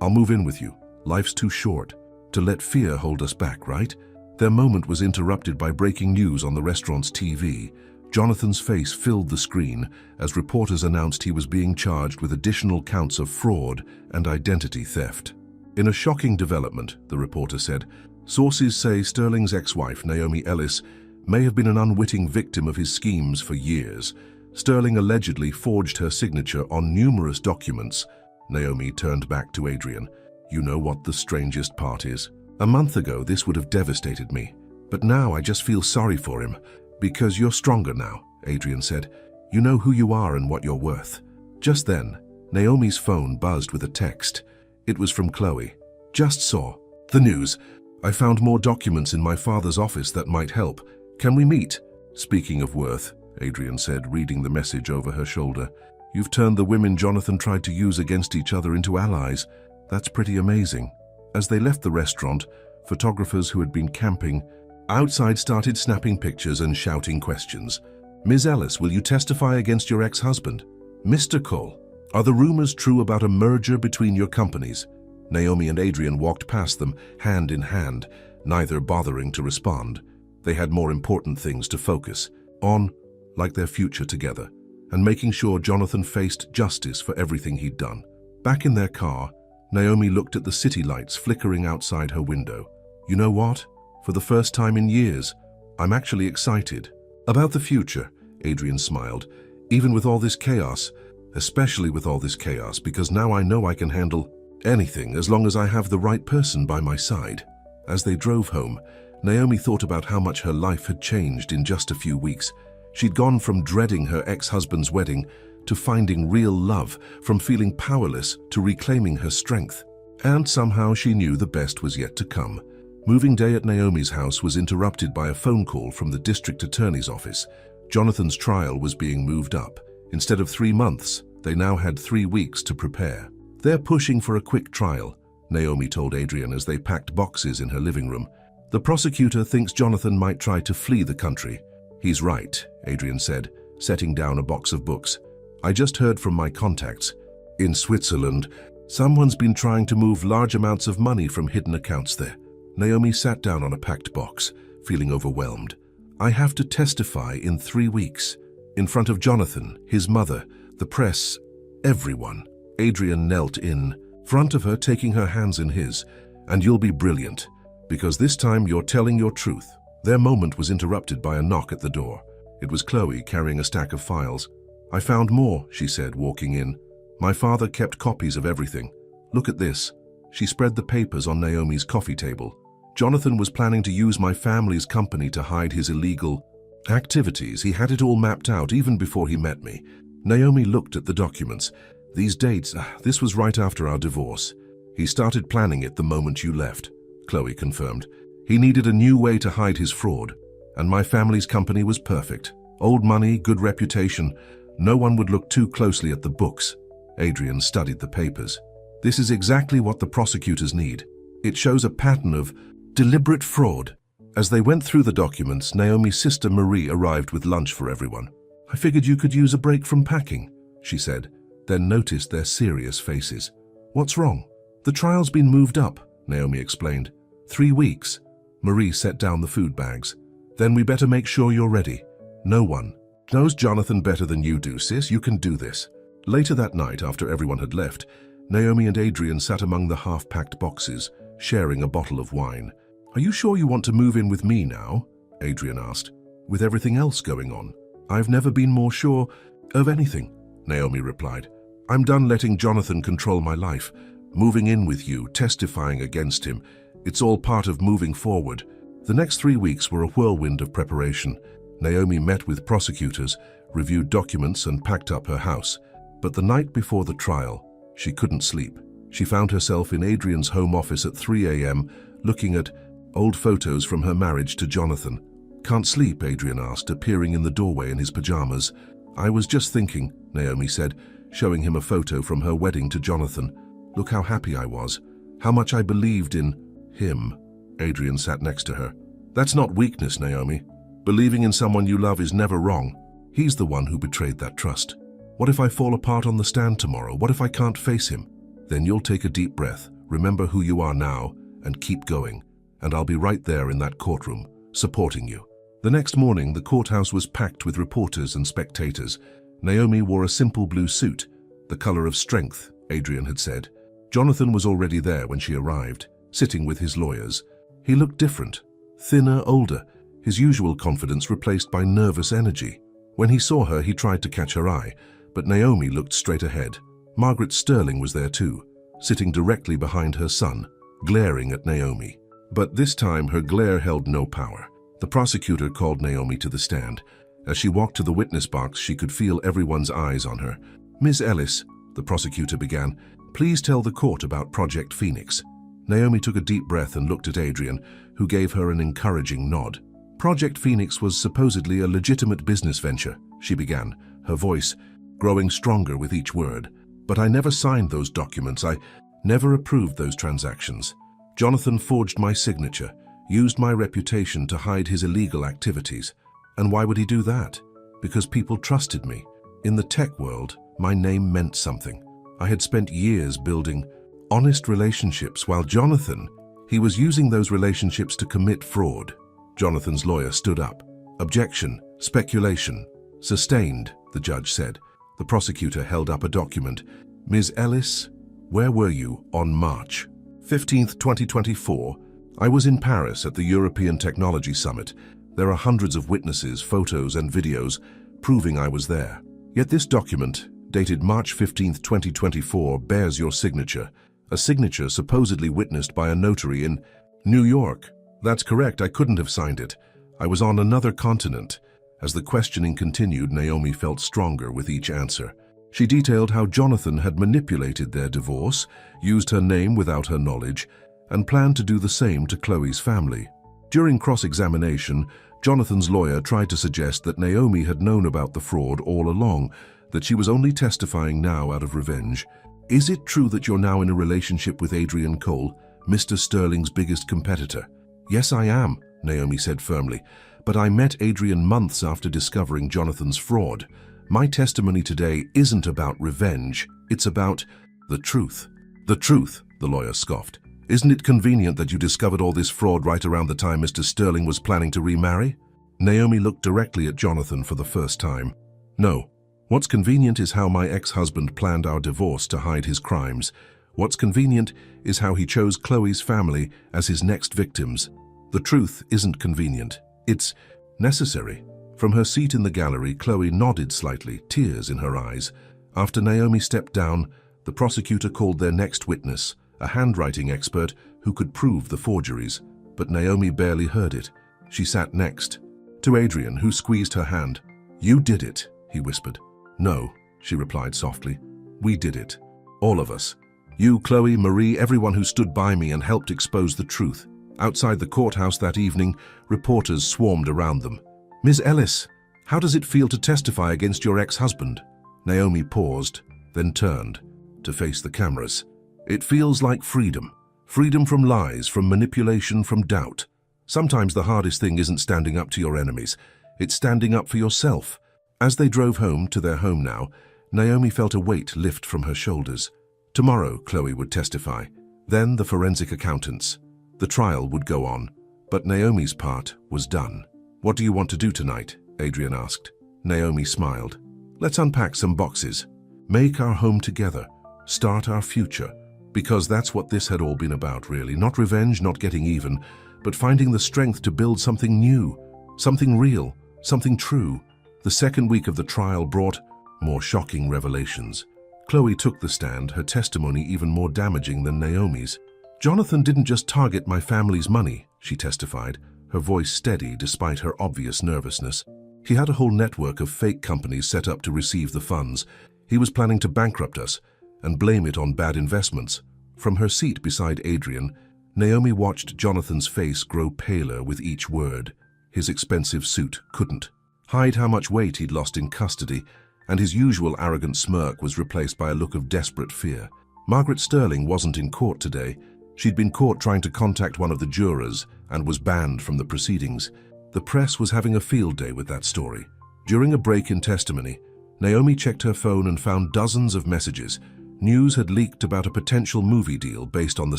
I'll move in with you. Life's too short to let fear hold us back, right?" Their moment was interrupted by breaking news on the restaurant's TV. Jonathan's face filled the screen as reporters announced he was being charged with additional counts of fraud and identity theft. "In a shocking development," the reporter said, "sources say Sterling's ex-wife, Naomi Ellis, may have been an unwitting victim of his schemes for years. Sterling allegedly forged her signature on numerous documents." Naomi turned back to Adrian. "You know what the strangest part is? A month ago, this would have devastated me. But now I just feel sorry for him. Because you're stronger now," Adrian said. "You know who you are and what you're worth." Just then, Naomi's phone buzzed with a text. It was from Chloe. "Just saw the news. I found more documents in my father's office that might help. Can we meet?" "Speaking of worth," Adrian said, reading the message over her shoulder, "you've turned the women Jonathan tried to use against each other into allies. That's pretty amazing." As they left the restaurant, photographers who had been camping outside started snapping pictures and shouting questions. "Ms. Ellis, will you testify against your ex-husband?" "Mr. Cole, are the rumors true about a merger between your companies?" Naomi and Adrian walked past them, hand in hand, neither bothering to respond. They had more important things to focus on, like their future together, and making sure Jonathan faced justice for everything he'd done. Back in their car, Naomi looked at the city lights flickering outside her window. "You know what? For the first time in years, I'm actually excited about the future," Adrian smiled. "Even with all this chaos, especially with all this chaos, because now I know I can handle anything as long as I have the right person by my side." As they drove home, Naomi thought about how much her life had changed in just a few weeks. She'd gone from dreading her ex-husband's wedding to finding real love, from feeling powerless to reclaiming her strength. And somehow she knew the best was yet to come. Moving day at Naomi's house was interrupted by a phone call from the district attorney's office. Jonathan's trial was being moved up. Instead of 3 months, they now had 3 weeks to prepare. "They're pushing for a quick trial," Naomi told Adrian as they packed boxes in her living room. "The prosecutor thinks Jonathan might try to flee the country." "He's right," Adrian said, setting down a box of books. "I just heard from my contacts. In Switzerland, someone's been trying to move large amounts of money from hidden accounts there." Naomi sat down on a packed box, feeling overwhelmed. "I have to testify in 3 weeks. In front of Jonathan, his mother, the press, everyone." Adrian knelt in front of her, taking her hands in his. "And you'll be brilliant, because this time you're telling your truth." Their moment was interrupted by a knock at the door. It was Chloe carrying a stack of files. "I found more," she said, walking in. "My father kept copies of everything. Look at this." She spread the papers on Naomi's coffee table. Jonathan was planning to use my family's company to hide his illegal activities. He had it all mapped out even before he met me. Naomi looked at the documents. These dates, this was right after our divorce. He started planning it the moment you left, Chloe confirmed. He needed a new way to hide his fraud, and my family's company was perfect. Old money, good reputation. No one would look too closely at the books. Adrian studied the papers. This is exactly what the prosecutors need. It shows a pattern of deliberate fraud. As they went through the documents, Naomi's sister Marie arrived with lunch for everyone. I figured you could use a break from packing, she said, then noticed their serious faces. What's wrong? The trial's been moved up, Naomi explained. 3 weeks. Marie set down the food bags. Then we better make sure you're ready. No one knows Jonathan better than you do, sis. You can do this. Later that night, after everyone had left, Naomi and Adrian sat among the half-packed boxes, sharing a bottle of wine. Are you sure you want to move in with me now? Adrian asked. With everything else going on. I've never been more sure of anything, Naomi replied. I'm done letting Jonathan control my life. Moving in with you, testifying against him. It's all part of moving forward. The next 3 weeks were a whirlwind of preparation. Naomi met with prosecutors, reviewed documents, and packed up her house. But the night before the trial, she couldn't sleep. She found herself in Adrian's home office at 3 a.m., looking at old photos from her marriage to Jonathan. Can't sleep, Adrian asked, appearing in the doorway in his pajamas. I was just thinking, Naomi said, showing him a photo from her wedding to Jonathan. Look how happy I was, how much I believed in him. Adrian sat next to her. That's not weakness, Naomi. Believing in someone you love is never wrong. He's the one who betrayed that trust. What if I fall apart on the stand tomorrow? What if I can't face him? Then you'll take a deep breath, remember who you are now, and keep going. And I'll be right there in that courtroom, supporting you. The next morning, the courthouse was packed with reporters and spectators. Naomi wore a simple blue suit, the color of strength, Adrian had said. Jonathan was already there when she arrived, sitting with his lawyers. He looked different, thinner, older, his usual confidence replaced by nervous energy. When he saw her, he tried to catch her eye, but Naomi looked straight ahead. Margaret Sterling was there too, sitting directly behind her son, glaring at Naomi. But this time, her glare held no power. The prosecutor called Naomi to the stand. As she walked to the witness box, she could feel everyone's eyes on her. Ms. Ellis, the prosecutor began, please tell the court about Project Phoenix. Naomi took a deep breath and looked at Adrian, who gave her an encouraging nod. Project Phoenix was supposedly a legitimate business venture, she began, her voice growing stronger with each word. But I never signed those documents. I never approved those transactions. Jonathan forged my signature, used my reputation to hide his illegal activities. And why would he do that? Because people trusted me. In the tech world, my name meant something. I had spent years building honest relationships, while Jonathan, he was using those relationships to commit fraud. Jonathan's lawyer stood up. Objection, speculation. Sustained, the judge said. The prosecutor held up a document. Ms. Ellis, where were you on March 15th, 2024? I was in Paris at the European Technology Summit. There are hundreds of witnesses, photos, and videos proving I was there. Yet this document, dated March 15th, 2024, bears your signature. A signature supposedly witnessed by a notary in New York. That's correct, I couldn't have signed it. I was on another continent. As the questioning continued, Naomi felt stronger with each answer. She detailed how Jonathan had manipulated their divorce, used her name without her knowledge, and planned to do the same to Chloe's family. During cross-examination, Jonathan's lawyer tried to suggest that Naomi had known about the fraud all along, that she was only testifying now out of revenge. Is it true that you're now in a relationship with Adrian Cole, Mr. Sterling's biggest competitor? Yes, I am, Naomi said firmly, but I met Adrian months after discovering Jonathan's fraud. My testimony today isn't about revenge, it's about the truth. The truth, the lawyer scoffed. Isn't it convenient that you discovered all this fraud right around the time Mr. Sterling was planning to remarry? Naomi looked directly at Jonathan for the first time. No. What's convenient is how my ex-husband planned our divorce to hide his crimes. What's convenient is how he chose Chloe's family as his next victims. The truth isn't convenient. It's necessary. From her seat in the gallery, Chloe nodded slightly, tears in her eyes. After Naomi stepped down, the prosecutor called their next witness, a handwriting expert who could prove the forgeries. but Naomi barely heard it. She sat next to Adrian, who squeezed her hand. "You did it," he whispered. "No," she replied softly. "We did it. All of us. You, Chloe, Marie, everyone who stood by me and helped expose the truth." Outside the courthouse that evening, reporters swarmed around them. "Ms. Ellis, how does it feel to testify against your ex-husband?" Naomi paused, then turned to face the cameras. "It feels like freedom. Freedom from lies, from manipulation, from doubt. Sometimes the hardest thing isn't standing up to your enemies. It's standing up for yourself." As they drove home to their home now, Naomi felt a weight lift from her shoulders. Tomorrow, Chloe would testify. Then the forensic accountants. The trial would go on, but Naomi's part was done. "What do you want to do tonight?" Adrian asked. Naomi smiled. "Let's unpack some boxes. Make our home together. Start our future." Because that's what this had all been about, really. Not revenge, not getting even, but finding the strength to build something new, something real, something true. The second week of the trial brought more shocking revelations. Chloe took the stand, her testimony even more damaging than Naomi's. "Jonathan didn't just target my family's money," she testified, her voice steady despite her obvious nervousness. "He had a whole network of fake companies set up to receive the funds. He was planning to bankrupt us and blame it on bad investments." From her seat beside Adrian, Naomi watched Jonathan's face grow paler with each word. His expensive suit couldn't hide how much weight he'd lost in custody, and his usual arrogant smirk was replaced by a look of desperate fear. Margaret Sterling wasn't in court today. She'd been caught trying to contact one of the jurors and was banned from the proceedings. The press was having a field day with that story. During a break in testimony, Naomi checked her phone and found dozens of messages. News had leaked about a potential movie deal based on the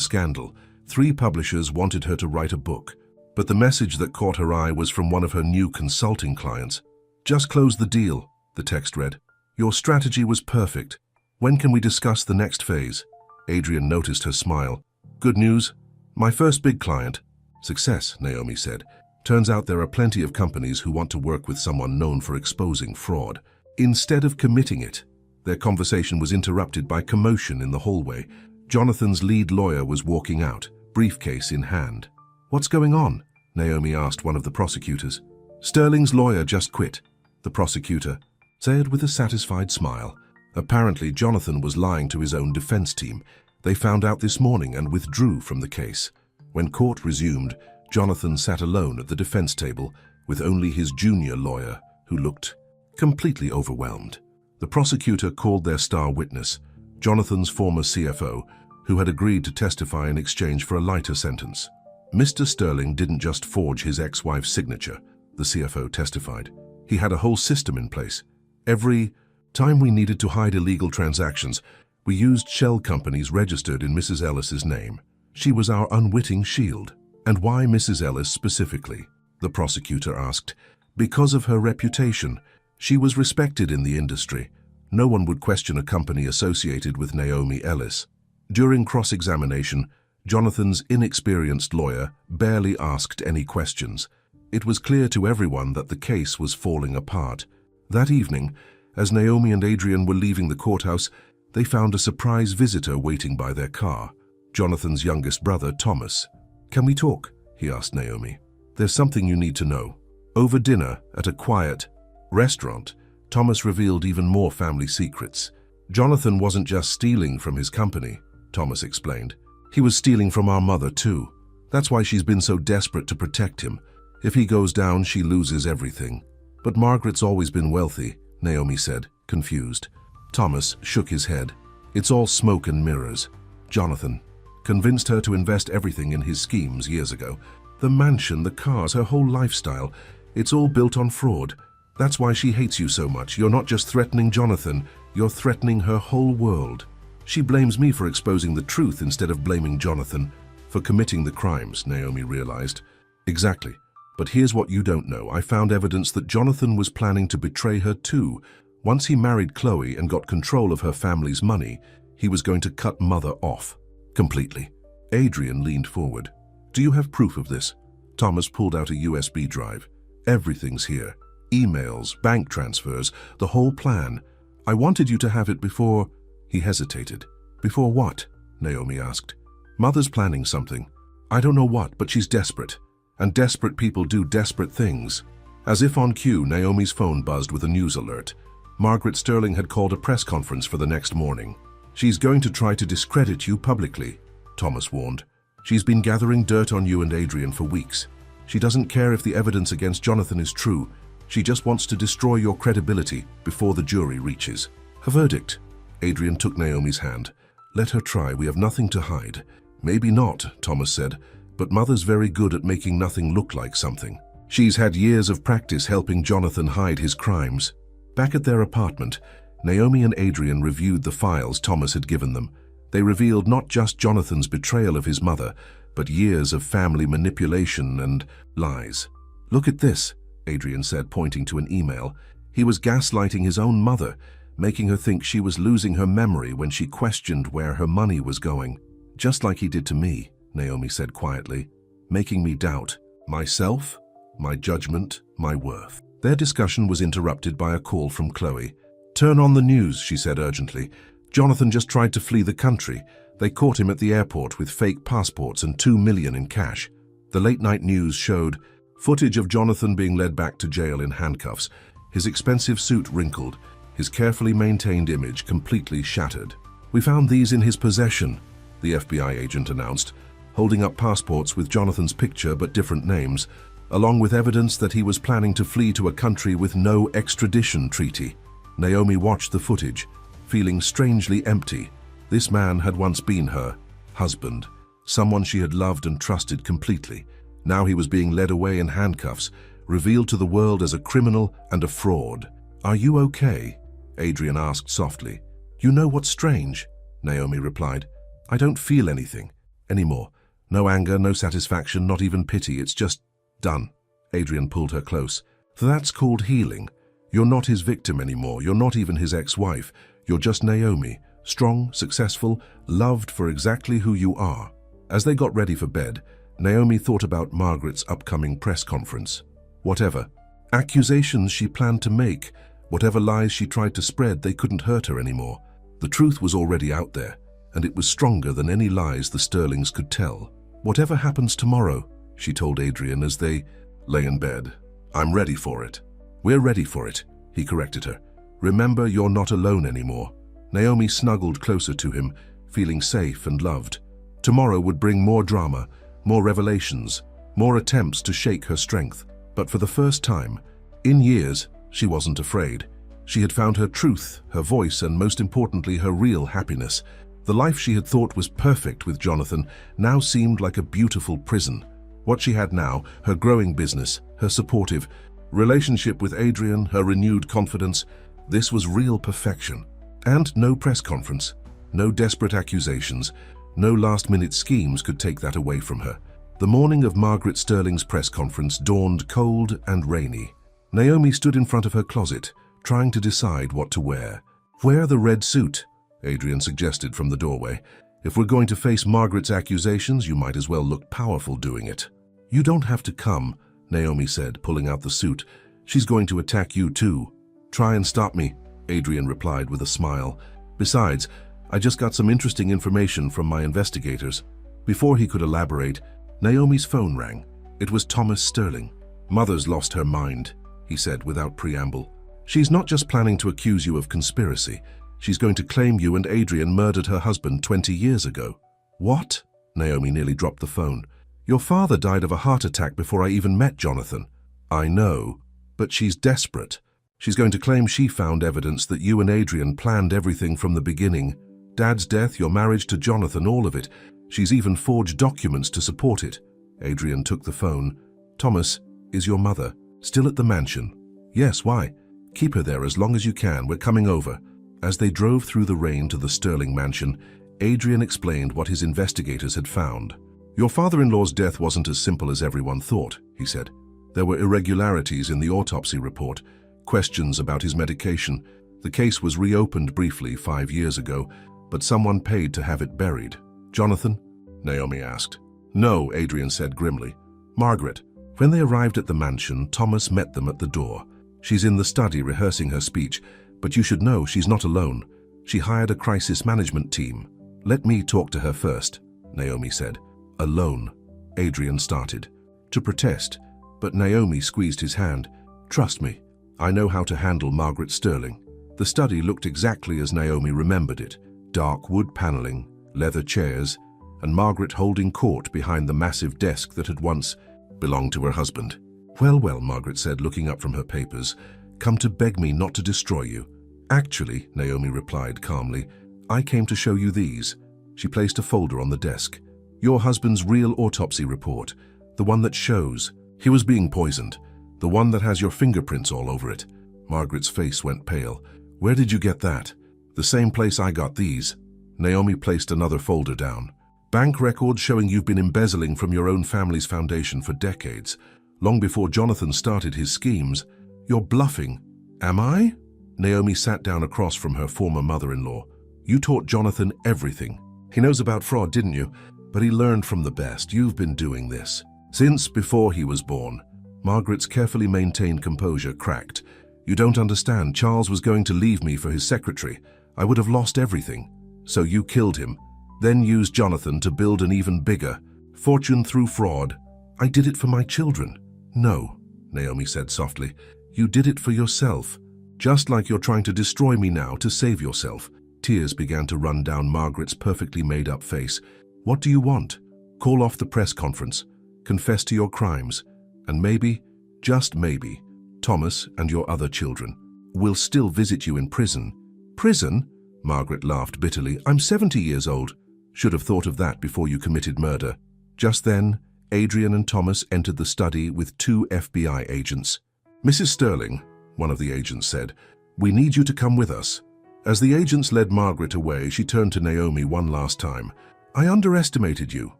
scandal. 3 publishers wanted her to write a book. But the message that caught her eye was from one of her new consulting clients. "Just closed the deal," the text read. "Your strategy was perfect. When can we discuss the next phase?" Adrian noticed her smile. "Good news? My first big client." "Success," Naomi said. "Turns out there are plenty of companies who want to work with someone known for exposing fraud." Instead of committing it, their conversation was interrupted by commotion in the hallway. Jonathan's lead lawyer was walking out, briefcase in hand. "What's going on?" Naomi asked one of the prosecutors. "Sterling's lawyer just quit," the prosecutor said with a satisfied smile. Apparently, Jonathan was lying to his own defense team. They found out this morning and withdrew from the case. When court resumed, Jonathan sat alone at the defense table with only his junior lawyer, who looked completely overwhelmed. The prosecutor called their star witness, Jonathan's former CFO, who had agreed to testify in exchange for a lighter sentence. "Mr. Sterling didn't just forge his ex-wife's signature," the CFO testified. "He had a whole system in place. Every time we needed to hide illegal transactions, we used shell companies registered in Mrs. Ellis's name. She was our unwitting shield." "And why Mrs. Ellis specifically?" the prosecutor asked. "Because of her reputation. She was respected in the industry. No one would question a company associated with Naomi Ellis." During cross-examination, Jonathan's inexperienced lawyer barely asked any questions. It was clear to everyone that the case was falling apart. That evening, as Naomi and Adrian were leaving the courthouse, they found a surprise visitor waiting by their car, Jonathan's youngest brother, Thomas. "Can we talk?" he asked Naomi. "There's something you need to know." Over dinner, at a quiet restaurant, Thomas revealed even more family secrets. "Jonathan wasn't just stealing from his company," Thomas explained. "He was stealing from our mother too. That's why she's been so desperate to protect him. If he goes down, she loses everything." "But Margaret's always been wealthy," Naomi said, confused. Thomas shook his head. "It's all smoke and mirrors. Jonathan convinced her to invest everything in his schemes years ago. The mansion, the cars, her whole lifestyle. It's all built on fraud. That's why she hates you so much. You're not just threatening Jonathan, you're threatening her whole world. She blames me for exposing the truth instead of blaming Jonathan for committing the crimes," Naomi realized. "Exactly. But here's what you don't know. I found evidence that Jonathan was planning to betray her too. Once he married Chloe and got control of her family's money, he was going to cut Mother off. Completely." Adrian leaned forward. "Do you have proof of this?" Thomas pulled out a USB drive. "Everything's here. Emails, bank transfers, the whole plan. I wanted you to have it before—" He hesitated. "Before what?" Naomi asked. "Mother's planning something. I don't know what, but she's desperate. And desperate people do desperate things. As if on cue, Naomi's phone buzzed with a news alert. Margaret Sterling had called a press conference for the next morning. She's going to try to discredit you publicly, Thomas warned. She's been gathering dirt on you and Adrian for weeks. She doesn't care if the evidence against Jonathan is true. She just wants to destroy your credibility before the jury reaches her verdict. Adrian took Naomi's hand. Let her try, we have nothing to hide. Maybe not, Thomas said, but Mother's very good at making nothing look like something. She's had years of practice helping Jonathan hide his crimes. Back at their apartment, Naomi and Adrian reviewed the files Thomas had given them. They revealed not just Jonathan's betrayal of his mother, but years of family manipulation and lies. Look at this, Adrian said, pointing to an email. He was gaslighting his own mother, making her think she was losing her memory when she questioned where her money was going. Just like he did to me, Naomi said quietly, making me doubt myself, my judgment, my worth. Their discussion was interrupted by a call from Chloe. Turn on the news, she said urgently. Jonathan just tried to flee the country. They caught him at the airport with fake passports and $2 million in cash. The late-night news showed footage of Jonathan being led back to jail in handcuffs, his expensive suit wrinkled, his carefully maintained image completely shattered. We found these in his possession, the FBI agent announced, holding up passports with Jonathan's picture but different names, along with evidence that he was planning to flee to a country with no extradition treaty. Naomi watched the footage, feeling strangely empty. This man had once been her husband, someone she had loved and trusted completely. Now he was being led away in handcuffs, revealed to the world as a criminal and a fraud. Are you okay? Adrian asked softly. You know what's strange? Naomi replied. I don't feel anything anymore. No anger, no satisfaction, not even pity. It's just done. Adrian pulled her close. That's called healing. You're not his victim anymore. You're not even his ex-wife. You're just Naomi, strong, successful, loved for exactly who you are. As they got ready for bed, Naomi thought about Margaret's upcoming press conference. Whatever accusations she planned to make, whatever lies she tried to spread, they couldn't hurt her anymore. The truth was already out there, and it was stronger than any lies the Sterlings could tell. Whatever happens tomorrow, she told Adrian as they lay in bed. I'm ready for it. We're ready for it, he corrected her. Remember, you're not alone anymore. Naomi snuggled closer to him, feeling safe and loved. Tomorrow would bring more drama, more revelations, more attempts to shake her strength. But for the first time, in years, she wasn't afraid. She had found her truth, her voice, and most importantly, her real happiness. The life she had thought was perfect with Jonathan now seemed like a beautiful prison. What she had now, her growing business, her supportive relationship with Adrian, her renewed confidence, this was real perfection. And no press conference, no desperate accusations, no last-minute schemes could take that away from her. The morning of Margaret Sterling's press conference dawned cold and rainy. Naomi stood in front of her closet, trying to decide what to wear. Wear the red suit, Adrian suggested from the doorway. If we're going to face Margaret's accusations, you might as well look powerful doing it. You don't have to come, Naomi said, pulling out the suit. She's going to attack you too. Try and stop me, Adrian replied with a smile. Besides, I just got some interesting information from my investigators. Before he could elaborate, Naomi's phone rang. It was Thomas Sterling. Mother's lost her mind, he said without preamble. She's not just planning to accuse you of conspiracy. She's going to claim you and Adrian murdered her husband 20 years ago. What? Naomi nearly dropped the phone. Your father died of a heart attack before I even met Jonathan. I know, but she's desperate. She's going to claim she found evidence that you and Adrian planned everything from the beginning. Dad's death, your marriage to Jonathan, all of it. She's even forged documents to support it. Adrian took the phone. Thomas, is your mother still at the mansion? Yes, why? Keep her there as long as you can. We're coming over. As they drove through the rain to the Sterling mansion, Adrian explained what his investigators had found. Your father-in-law's death wasn't as simple as everyone thought, he said. There were irregularities in the autopsy report, questions about his medication. The case was reopened briefly 5 years ago, but someone paid to have it buried. Jonathan? Naomi asked. No, Adrian said grimly. Margaret. When they arrived at the mansion, Thomas met them at the door. She's in the study rehearsing her speech, but you should know she's not alone. She hired a crisis management team. Let me talk to her first, Naomi said. Alone. Adrian started to protest, but Naomi squeezed his hand. "Trust me, I know how to handle Margaret Sterling." The study looked exactly as Naomi remembered it. Dark wood paneling, leather chairs, and Margaret holding court behind the massive desk that had once belonged to her husband. "Well, well," Margaret said, looking up from her papers, "come to beg me not to destroy you." "Actually," Naomi replied calmly, "I came to show you these." She placed a folder on the desk. "Your husband's real autopsy report, the one that shows he was being poisoned, the one that has your fingerprints all over it." Margaret's face went pale. "Where did you get that?" "The same place I got these." Naomi placed another folder down. "Bank records showing you've been embezzling from your own family's foundation for decades, long before Jonathan started his schemes. You're bluffing." "Am I?" Naomi sat down across from her former mother-in-law. "You taught Jonathan everything. He knows about fraud, didn't you? But he learned from the best. You've been doing this since before he was born." Margaret's carefully maintained composure cracked. "You don't understand. Charles was going to leave me for his secretary. I would have lost everything. So you killed him, then used Jonathan to build an even bigger fortune through fraud." "I did it for my children." "No," Naomi said softly. "You did it for yourself. Just like you're trying to destroy me now to save yourself." Tears began to run down Margaret's perfectly made-up face. "What do you want? Call off the press conference. Confess to your crimes. And maybe, just maybe, Thomas and your other children will still visit you in prison." "Prison?" Margaret laughed bitterly. "I'm 70 years old. Should have thought of that before you committed murder." Just then, Adrian and Thomas entered the study with 2 FBI agents. "Mrs. Sterling," one of the agents said, "we need you to come with us." As the agents led Margaret away, she turned to Naomi one last time. "I underestimated you.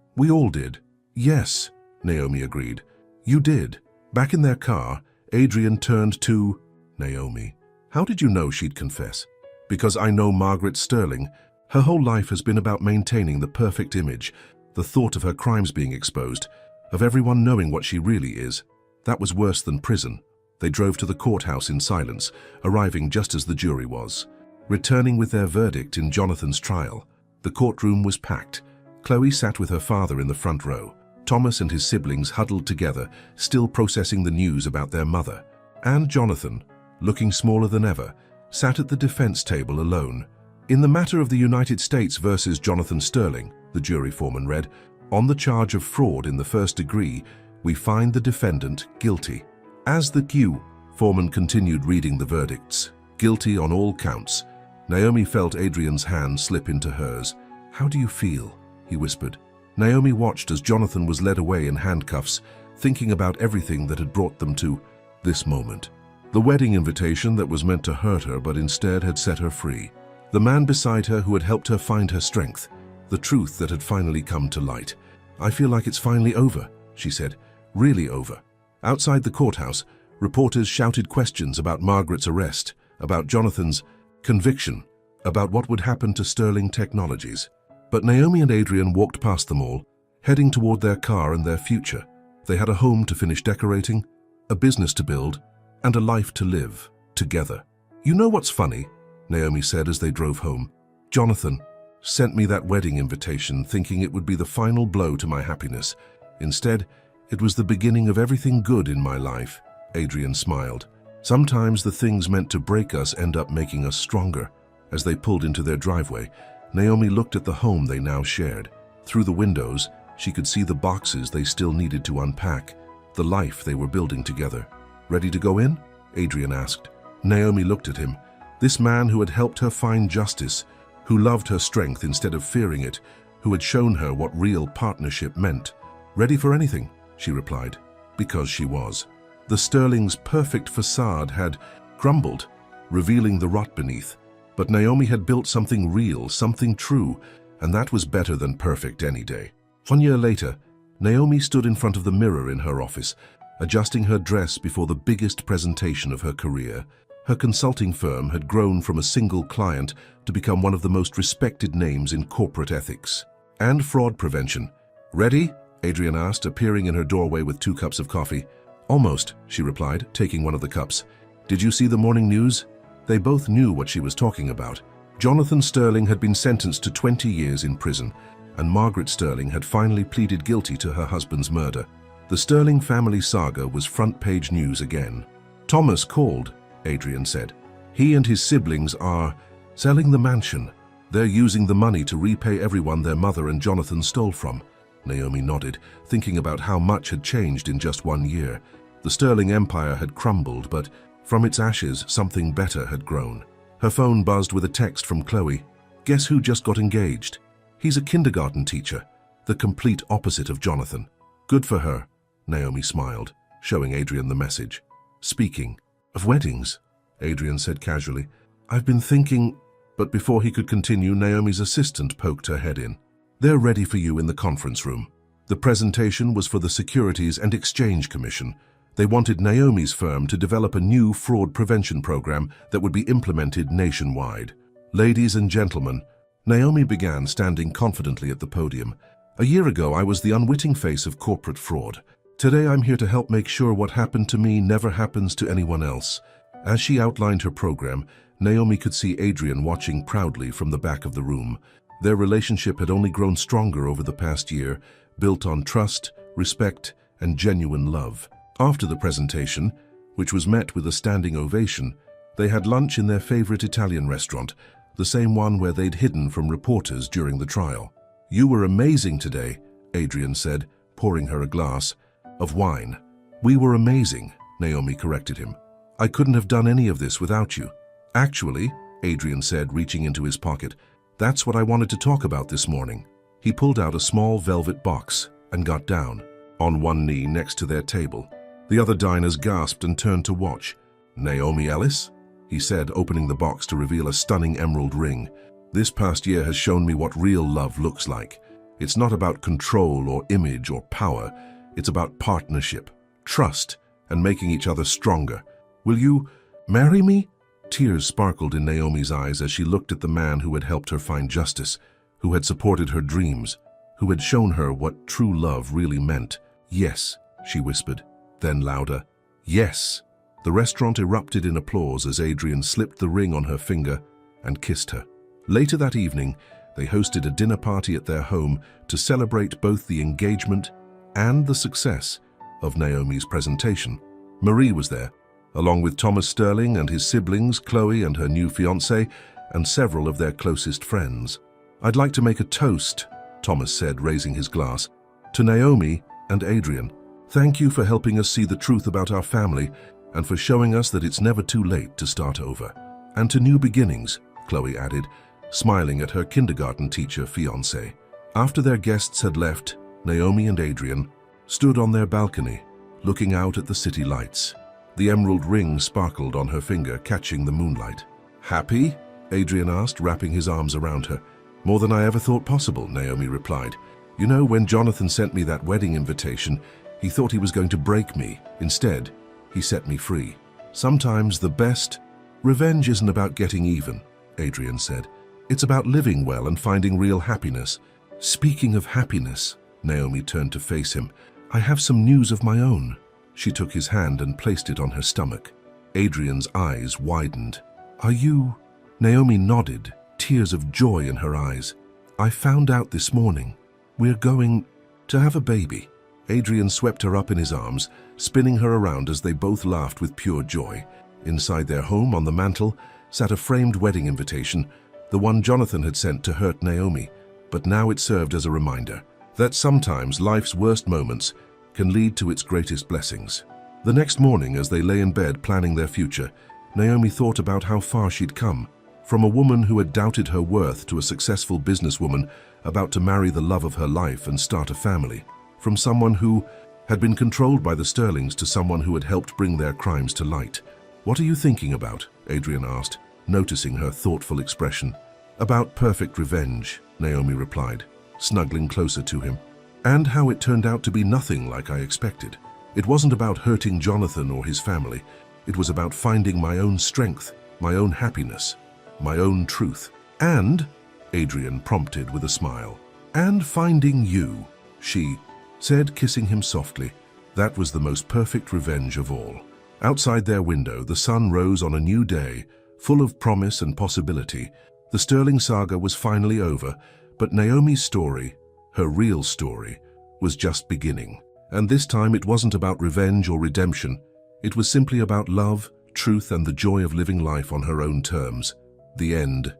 We all did." "Yes," Naomi agreed. "You did." Back in their car, Adrian turned to Naomi. "How did you know she'd confess?" "Because I know Margaret Sterling. Her whole life has been about maintaining the perfect image, the thought of her crimes being exposed, of everyone knowing what she really is. That was worse than prison." They drove to the courthouse in silence, arriving just as the jury was returning with their verdict in Jonathan's trial. The courtroom was packed. Chloe sat with her father in the front row. Thomas and his siblings huddled together, still processing the news about their mother. And Jonathan, looking smaller than ever, sat at the defense table alone. "In the matter of the United States versus Jonathan Sterling," the jury foreman read, "on the charge of fraud in the first degree, we find the defendant guilty." As the foreman continued reading the verdicts, guilty on all counts, Naomi felt Adrian's hand slip into hers. "How do you feel?" he whispered. Naomi watched as Jonathan was led away in handcuffs, thinking about everything that had brought them to this moment. The wedding invitation that was meant to hurt her but instead had set her free. The man beside her who had helped her find her strength. The truth that had finally come to light. "I feel like it's finally over," she said. "Really over." Outside the courthouse, reporters shouted questions about Margaret's arrest, about Jonathan's conviction, about what would happen to Sterling Technologies. But Naomi and Adrian walked past them all, heading toward their car and their future. They had a home to finish decorating, a business to build, and a life to live together. "You know what's funny?" Naomi said as they drove home. "Jonathan sent me that wedding invitation thinking it would be the final blow to my happiness. Instead, it was the beginning of everything good in my life." Adrian smiled. "Sometimes the things meant to break us end up making us stronger." As they pulled into their driveway, Naomi looked at the home they now shared. Through the windows, she could see the boxes they still needed to unpack, the life they were building together. "Ready to go in?" Adrian asked. Naomi looked at him. This man who had helped her find justice, who loved her strength instead of fearing it, who had shown her what real partnership meant. "Ready for anything," she replied, because she was. The Sterling's perfect facade had crumbled, revealing the rot beneath. But Naomi had built something real, something true, and that was better than perfect any day. 1 year later, Naomi stood in front of the mirror in her office, adjusting her dress before the biggest presentation of her career. Her consulting firm had grown from a single client to become one of the most respected names in corporate ethics and fraud prevention. "Ready?" Adrian asked, appearing in her doorway with 2 cups of coffee. "Almost," she replied, taking one of the cups. "Did you see the morning news?" They both knew what she was talking about. Jonathan Sterling had been sentenced to 20 years in prison. and Margaret Sterling had finally pleaded guilty to her husband's murder. The Sterling family saga was front-page news again. "Thomas called," Adrian said. "He and his siblings are selling the mansion. They're using the money to repay everyone their mother and Jonathan stole from." Naomi nodded, thinking about how much had changed in just 1 year. The Sterling empire had crumbled, but from its ashes, something better had grown. Her phone buzzed with a text from Chloe. "Guess who just got engaged? He's a kindergarten teacher, the complete opposite of Jonathan." "Good for her," Naomi smiled, showing Adrian the message. "Speaking of weddings," Adrian said casually, "I've been thinking..." But before he could continue, Naomi's assistant poked her head in. "They're ready for you in the conference room." The presentation was for the Securities and Exchange Commission. They wanted Naomi's firm to develop a new fraud prevention program that would be implemented nationwide. "Ladies and gentlemen," Naomi began, standing confidently at the podium. "A year ago, I was the unwitting face of corporate fraud. Today, I'm here to help make sure what happened to me never happens to anyone else." As she outlined her program, Naomi could see Adrian watching proudly from the back of the room. Their relationship had only grown stronger over the past year, built on trust, respect, and genuine love. After the presentation, which was met with a standing ovation, they had lunch in their favorite Italian restaurant, the same one where they'd hidden from reporters during the trial. "You were amazing today," Adrian said, pouring her a glass of wine. "We were amazing," Naomi corrected him. "I couldn't have done any of this without you." "Actually," Adrian said, reaching into his pocket, "that's what I wanted to talk about this morning." He pulled out a small velvet box and got down, on one knee next to their table. The other diners gasped and turned to watch. "Naomi Ellis?" he said, opening the box to reveal a stunning emerald ring. "This past year has shown me what real love looks like. It's not about control or image or power. It's about partnership, trust, and making each other stronger. Will you marry me?" Tears sparkled in Naomi's eyes as she looked at the man who had helped her find justice, who had supported her dreams, who had shown her what true love really meant. "Yes," she whispered, then louder, "Yes." The restaurant erupted in applause as Adrian slipped the ring on her finger and kissed her. Later that evening, they hosted a dinner party at their home to celebrate both the engagement and the success of Naomi's presentation. Marie was there, along with Thomas Sterling and his siblings, Chloe and her new fiancé, and several of their closest friends. "I'd like to make a toast," Thomas said, raising his glass, "to Naomi and Adrian. Thank you for helping us see the truth about our family and for showing us that it's never too late to start over. And to new beginnings," Chloe added, smiling at her kindergarten teacher fiancé. After their guests had left, Naomi and Adrian stood on their balcony, looking out at the city lights. The emerald ring sparkled on her finger, catching the moonlight. "Happy?" Adrian asked, wrapping his arms around her. "More than I ever thought possible," Naomi replied. "You know, when Jonathan sent me that wedding invitation, he thought he was going to break me. Instead, he set me free. Sometimes the best revenge isn't about getting even," Adrian said. "It's about living well and finding real happiness." "Speaking of happiness," Naomi turned to face him, "I have some news of my own." She took his hand and placed it on her stomach. Adrian's eyes widened. "Are you?" Naomi nodded, tears of joy in her eyes. "I found out this morning. We're going to have a baby." Adrian swept her up in his arms, spinning her around as they both laughed with pure joy. Inside their home, on the mantel, sat a framed wedding invitation, the one Jonathan had sent to hurt Naomi. But now it served as a reminder that sometimes life's worst moments can lead to its greatest blessings. The next morning, as they lay in bed planning their future, Naomi thought about how far she'd come. From a woman who had doubted her worth to a successful businesswoman about to marry the love of her life and start a family. From someone who had been controlled by the Sterlings to someone who had helped bring their crimes to light. "What are you thinking about?" Adrian asked, noticing her thoughtful expression. "About perfect revenge," Naomi replied, snuggling closer to him. "And how it turned out to be nothing like I expected. It wasn't about hurting Jonathan or his family. It was about finding my own strength, my own happiness, my own truth. And," Adrian prompted with a smile, "and finding you," she said, kissing him softly. That was the most perfect revenge of all. Outside their window, the sun rose on a new day, full of promise and possibility. The Sterling saga was finally over, but Naomi's story her real story, was just beginning. And this time it wasn't about revenge or redemption. It was simply about love, truth, and the joy of living life on her own terms. The end.